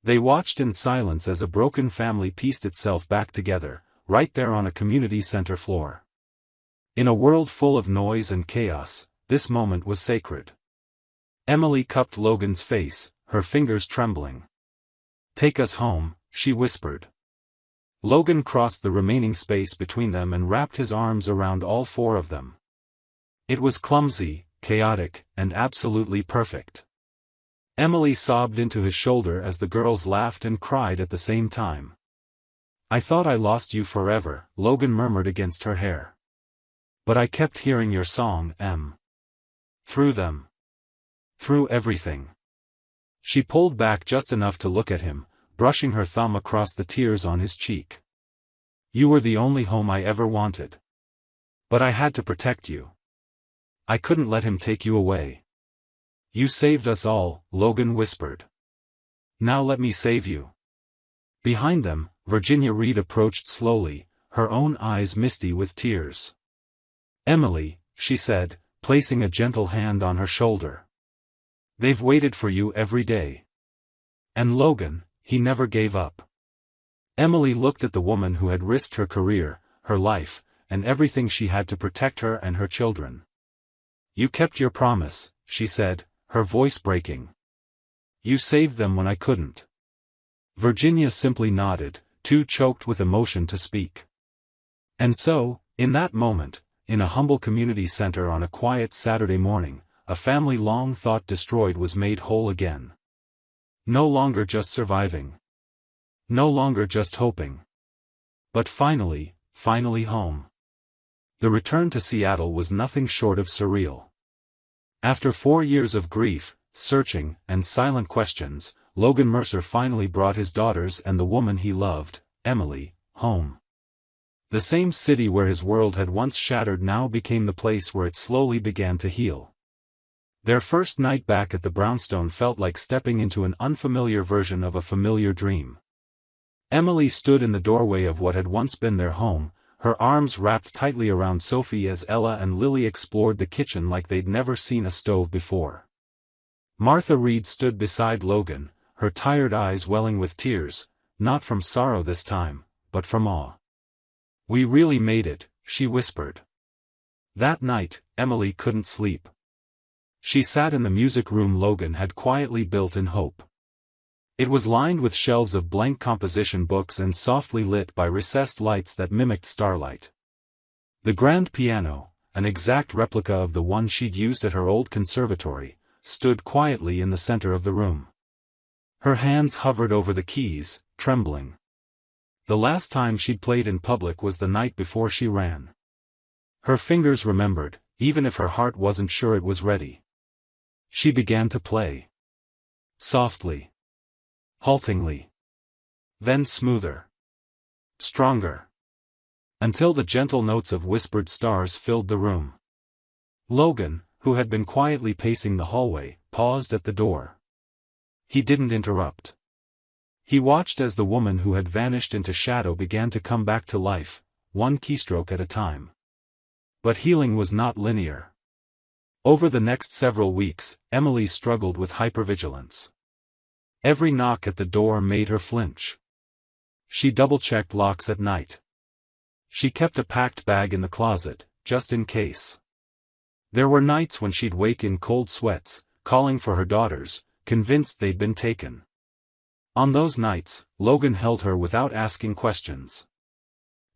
They watched in silence as a broken family pieced itself back together, right there on a community center floor. In a world full of noise and chaos, this moment was sacred. Emily cupped Logan's face, her fingers trembling. "Take us home," she whispered. Logan crossed the remaining space between them and wrapped his arms around all four of them. It was clumsy, chaotic, and absolutely perfect. Emily sobbed into his shoulder as the girls laughed and cried at the same time. "I thought I lost you forever," Logan murmured against her hair. "But I kept hearing your song, Em. Through them. Through everything." She pulled back just enough to look at him, brushing her thumb across the tears on his cheek. "You were the only home I ever wanted. But I had to protect you. I couldn't let him take you away." "You saved us all," Logan whispered. "Now let me save you." Behind them, Virginia Reed approached slowly, her own eyes misty with tears. "Emily," she said, placing a gentle hand on her shoulder. "They've waited for you every day. And Logan, he never gave up." Emily looked at the woman who had risked her career, her life, and everything she had to protect her and her children. "You kept your promise," she said, her voice breaking. "You saved them when I couldn't." Virginia simply nodded, too choked with emotion to speak. And so, in that moment, in a humble community center on a quiet Saturday morning, a family long thought destroyed was made whole again. No longer just surviving. No longer just hoping. But finally home. The return to Seattle was nothing short of surreal. After 4 years of grief, searching, and silent questions, Logan Mercer finally brought his daughters and the woman he loved, Emily, home. The same city where his world had once shattered now became the place where it slowly began to heal. Their first night back at the brownstone felt like stepping into an unfamiliar version of a familiar dream. Emily stood in the doorway of what had once been their home, her arms wrapped tightly around Sophie as Ella and Lily explored the kitchen like they'd never seen a stove before. Martha Reed stood beside Logan, her tired eyes welling with tears, not from sorrow this time, but from awe. "We really made it," she whispered. That night, Emily couldn't sleep. She sat in the music room Logan had quietly built in hope. It was lined with shelves of blank composition books and softly lit by recessed lights that mimicked starlight. The grand piano, an exact replica of the one she'd used at her old conservatory, stood quietly in the center of the room. Her hands hovered over the keys, trembling. The last time she'd played in public was the night before she ran. Her fingers remembered, even if her heart wasn't sure it was ready. She began to play. Softly. Haltingly. Then smoother. Stronger. Until the gentle notes of whispered stars filled the room. Logan, who had been quietly pacing the hallway, paused at the door. He didn't interrupt. He watched as the woman who had vanished into shadow began to come back to life, one keystroke at a time. But healing was not linear. Over the next several weeks, Emily struggled with hypervigilance. Every knock at the door made her flinch. She double-checked locks at night. She kept a packed bag in the closet, just in case. There were nights when she'd wake in cold sweats, calling for her daughters, convinced they'd been taken. On those nights, Logan held her without asking questions.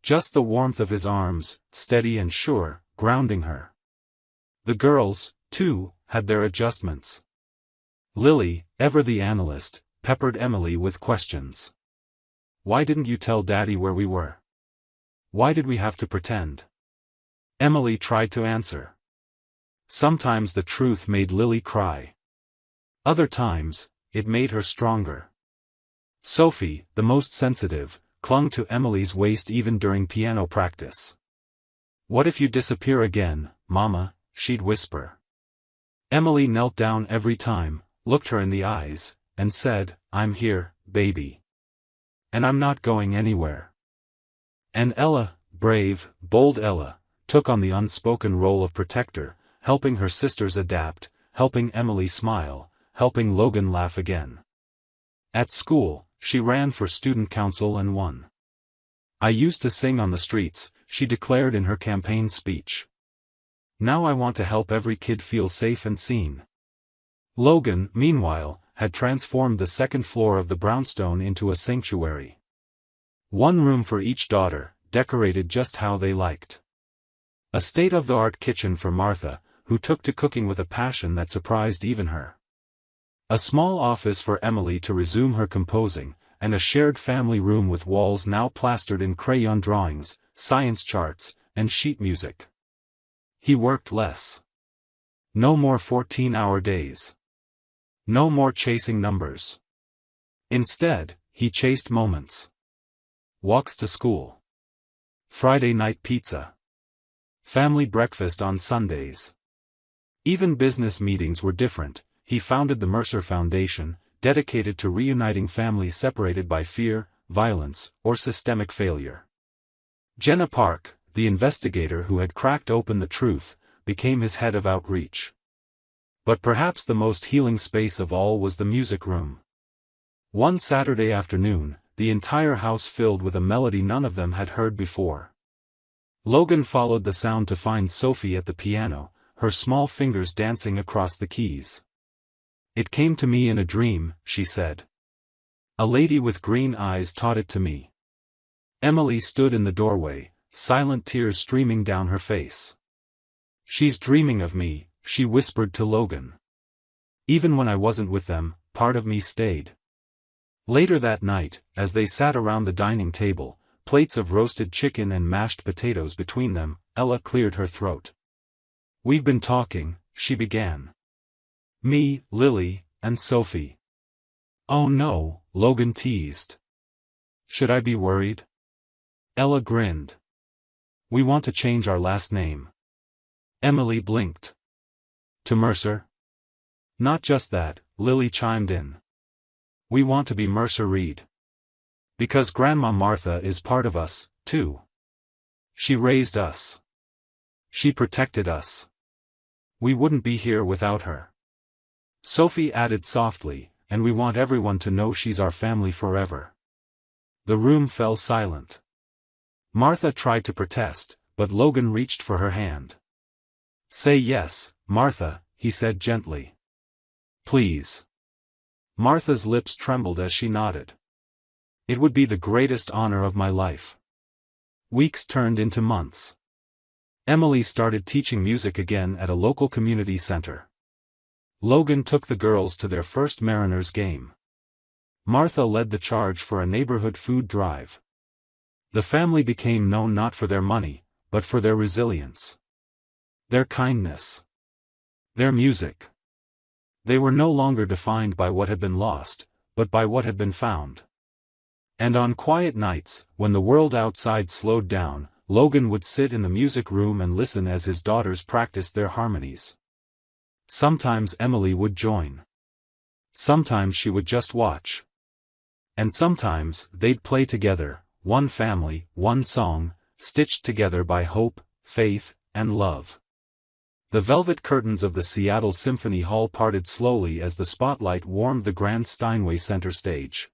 Just the warmth of his arms, steady and sure, grounding her. The girls, too, had their adjustments. Lily, ever the analyst, peppered Emily with questions. Why didn't you tell Daddy where we were? Why did we have to pretend? Emily tried to answer. Sometimes the truth made Lily cry. Other times, it made her stronger. Sophie, the most sensitive, clung to Emily's waist even during piano practice. What if you disappear again, Mama? She'd whisper. Emily knelt down every time, looked her in the eyes, and said, I'm here, baby. And I'm not going anywhere. And Ella, brave, bold Ella, took on the unspoken role of protector, helping her sisters adapt, helping Emily smile, helping Logan laugh again. At school, she ran for student council and won. I used to sing on the streets, she declared in her campaign speech. Now I want to help every kid feel safe and seen. Logan, meanwhile, had transformed the second floor of the brownstone into a sanctuary. One room for each daughter, decorated just how they liked. A state-of-the-art kitchen for Martha, who took to cooking with a passion that surprised even her. A small office for Emily to resume her composing, and a shared family room with walls now plastered in crayon drawings, science charts, and sheet music. He worked less. No more 14-hour days. No more chasing numbers. Instead, he chased moments. Walks to school. Friday night pizza. Family breakfast on Sundays. Even business meetings were different. He founded the Mercer Foundation, dedicated to reuniting families separated by fear, violence, or systemic failure. Jenna Park, the investigator who had cracked open the truth, became his head of outreach. But perhaps the most healing space of all was the music room. One Saturday afternoon, the entire house filled with a melody none of them had heard before. Logan followed the sound to find Sophie at the piano, her small fingers dancing across the keys. It came to me in a dream, she said. A lady with green eyes taught it to me. Emily stood in the doorway, silent tears streaming down her face. She's dreaming of me, she whispered to Logan. Even when I wasn't with them, part of me stayed. Later that night, as they sat around the dining table, plates of roasted chicken and mashed potatoes between them, Ella cleared her throat. We've been talking, she began. Me, Lily, and Sophie. Oh no, Logan teased. Should I be worried? Ella grinned. We want to change our last name. Emily blinked. To Mercer? Not just that, Lily chimed in. We want to be Mercer Reed. Because Grandma Martha is part of us, too. She raised us. She protected us. We wouldn't be here without her. Sophie added softly, and we want everyone to know she's our family forever. The room fell silent. Martha tried to protest, but Logan reached for her hand. Say yes, Martha, he said gently. Please. Martha's lips trembled as she nodded. It would be the greatest honor of my life. Weeks turned into months. Emily started teaching music again at a local community center. Logan took the girls to their first Mariners game. Martha led the charge for a neighborhood food drive. The family became known not for their money, but for their resilience. Their kindness. Their music. They were no longer defined by what had been lost, but by what had been found. And on quiet nights, when the world outside slowed down, Logan would sit in the music room and listen as his daughters practiced their harmonies. Sometimes Emily would join. Sometimes she would just watch. And sometimes they'd play together, one family, one song, stitched together by hope, faith, and love. The velvet curtains of the Seattle Symphony Hall parted slowly as the spotlight warmed the grand Steinway Center stage.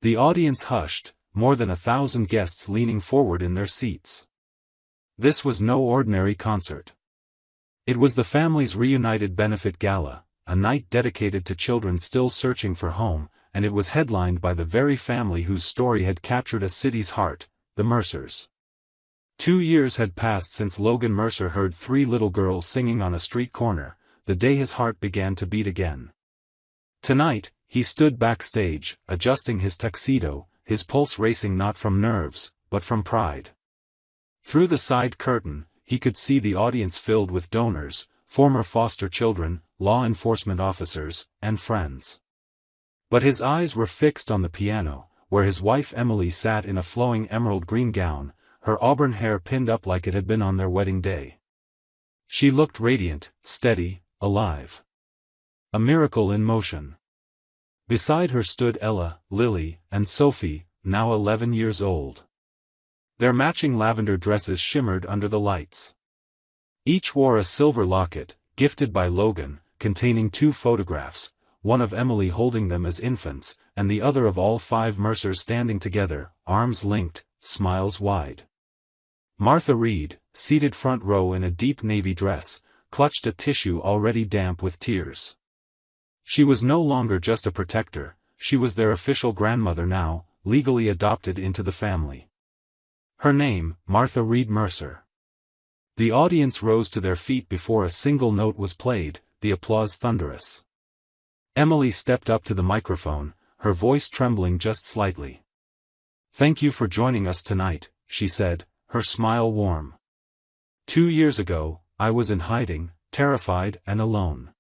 The audience hushed, more than 1,000 guests leaning forward in their seats. This was no ordinary concert. It was the family's reunited benefit gala, a night dedicated to children still searching for home, and it was headlined by the very family whose story had captured a city's heart, the Mercers. 2 years had passed since Logan Mercer heard 3 little girls singing on a street corner, the day his heart began to beat again. Tonight, he stood backstage, adjusting his tuxedo, his pulse racing not from nerves, but from pride. Through the side curtain, he could see the audience filled with donors, former foster children, law enforcement officers, and friends. But his eyes were fixed on the piano, where his wife Emily sat in a flowing emerald green gown, her auburn hair pinned up like it had been on their wedding day. She looked radiant, steady, alive. A miracle in motion. Beside her stood Ella, Lily, and Sophie, now 11 years old. Their matching lavender dresses shimmered under the lights. Each wore a silver locket, gifted by Logan, containing 2 photographs, one of Emily holding them as infants, and the other of all 5 Mercers standing together, arms linked, smiles wide. Martha Reed, seated front row in a deep navy dress, clutched a tissue already damp with tears. She was no longer just a protector, she was their official grandmother now, legally adopted into the family. Her name, Martha Reed Mercer. The audience rose to their feet before a single note was played, the applause thunderous. Emily stepped up to the microphone, her voice trembling just slightly. "Thank you for joining us tonight," she said, her smile warm. "2 years ago, I was in hiding, terrified and alone.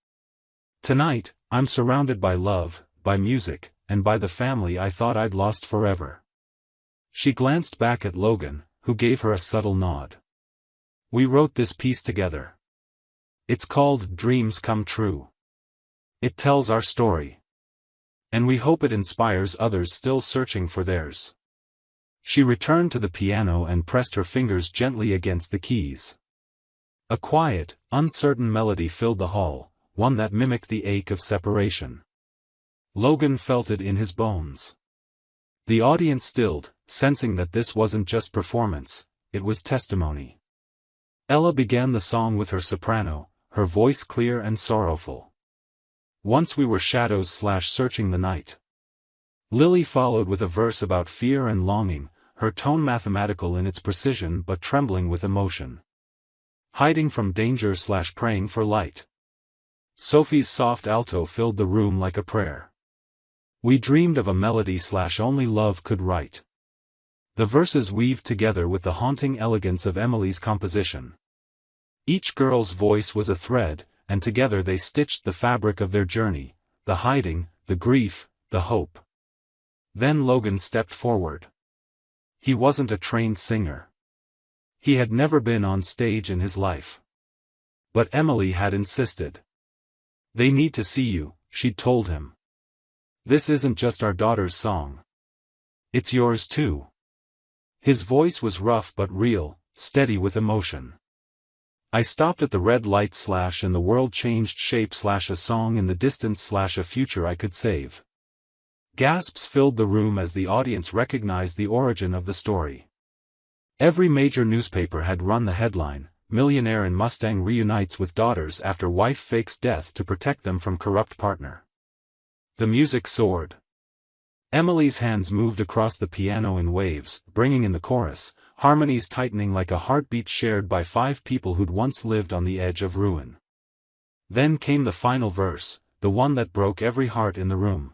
Tonight, I'm surrounded by love, by music, and by the family I thought I'd lost forever." She glanced back at Logan, who gave her a subtle nod. "We wrote this piece together. It's called Dreams Come True. It tells our story. And we hope it inspires others still searching for theirs." She returned to the piano and pressed her fingers gently against the keys. A quiet, uncertain melody filled the hall, one that mimicked the ache of separation. Logan felt it in his bones. The audience stilled, sensing that this wasn't just performance, it was testimony. Ella began the song with her soprano, her voice clear and sorrowful. "Once we were shadows searching the night." Lily followed with a verse about fear and longing, her tone mathematical in its precision but trembling with emotion. "Hiding from danger praying for light." Sophie's soft alto filled the room like a prayer. "We dreamed of a melody only love could write." The verses weaved together with the haunting elegance of Emily's composition. Each girl's voice was a thread, and together they stitched the fabric of their journey, the hiding, the grief, the hope. Then Logan stepped forward. He wasn't a trained singer. He had never been on stage in his life. But Emily had insisted. "They need to see you," she'd told him. "This isn't just our daughter's song. It's yours too." His voice was rough but real, steady with emotion. "I stopped at the red light and the world changed shape a song in the distance a future I could save." Gasps filled the room as the audience recognized the origin of the story. Every major newspaper had run the headline, "Millionaire in Mustang reunites with daughters after wife fakes death to protect them from corrupt partner." The music soared. Emily's hands moved across the piano in waves, bringing in the chorus, harmonies tightening like a heartbeat shared by 5 people who'd once lived on the edge of ruin. Then came the final verse, the one that broke every heart in the room.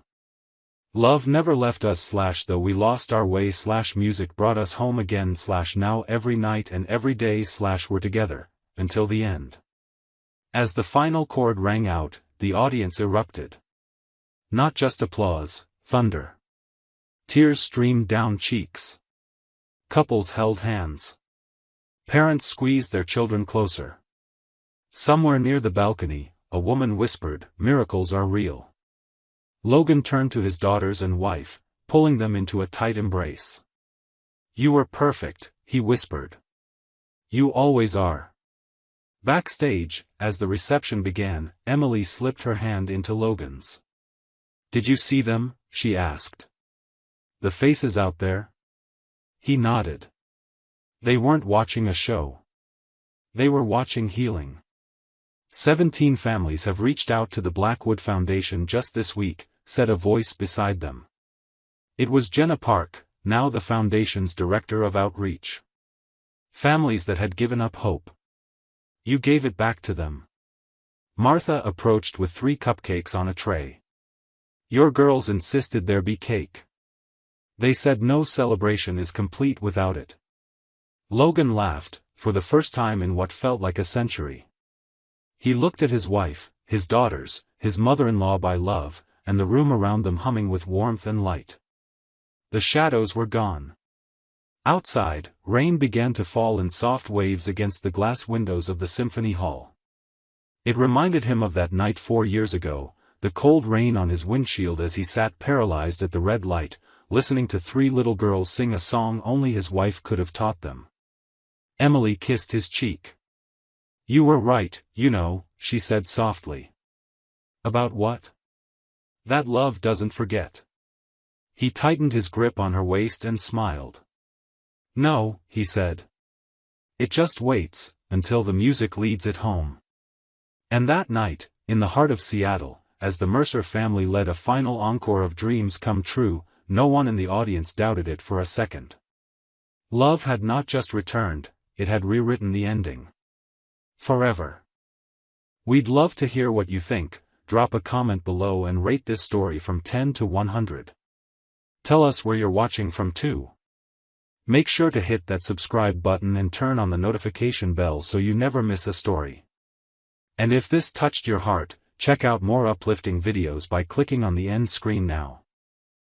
"Love never left us though we lost our way music brought us home again now every night and every day we're together, until the end." As the final chord rang out, the audience erupted. Not just applause, thunder. Tears streamed down cheeks. Couples held hands. Parents squeezed their children closer. Somewhere near the balcony, a woman whispered, "Miracles are real." Logan turned to his daughters and wife, pulling them into a tight embrace. "You were perfect," he whispered. "You always are." Backstage, as the reception began, Emily slipped her hand into Logan's. "Did you see them?" she asked. "The faces out there?" He nodded. They weren't watching a show. They were watching healing. 17 families have reached out to the Blackwood Foundation just this week, said a voice beside them. It was Jenna Park, now the Foundation's Director of Outreach. Families that had given up hope. You gave it back to them. Martha approached with 3 cupcakes on a tray. Your girls insisted there be cake. They said no celebration is complete without it. Logan laughed, for the first time in what felt like a century. He looked at his wife, his daughters, his mother-in-law by love, and the room around them humming with warmth and light. The shadows were gone. Outside, rain began to fall in soft waves against the glass windows of the symphony hall. It reminded him of that night 4 years ago, the cold rain on his windshield as he sat paralyzed at the red light, listening to 3 little girls sing a song only his wife could have taught them. Emily kissed his cheek. "You were right, you know," she said softly. "About what?" "That love doesn't forget." He tightened his grip on her waist and smiled. "No," he said. "It just waits, until the music leads it home." And that night, in the heart of Seattle, as the Mercer family led a final encore of Dreams Come True, no one in the audience doubted it for a second. Love had not just returned, it had rewritten the ending. Forever. We'd love to hear what you think. Drop a comment below and rate this story from 10 to 100. Tell us where you're watching from too. Make sure to hit that subscribe button and turn on the notification bell so you never miss a story. And if this touched your heart, check out more uplifting videos by clicking on the end screen now.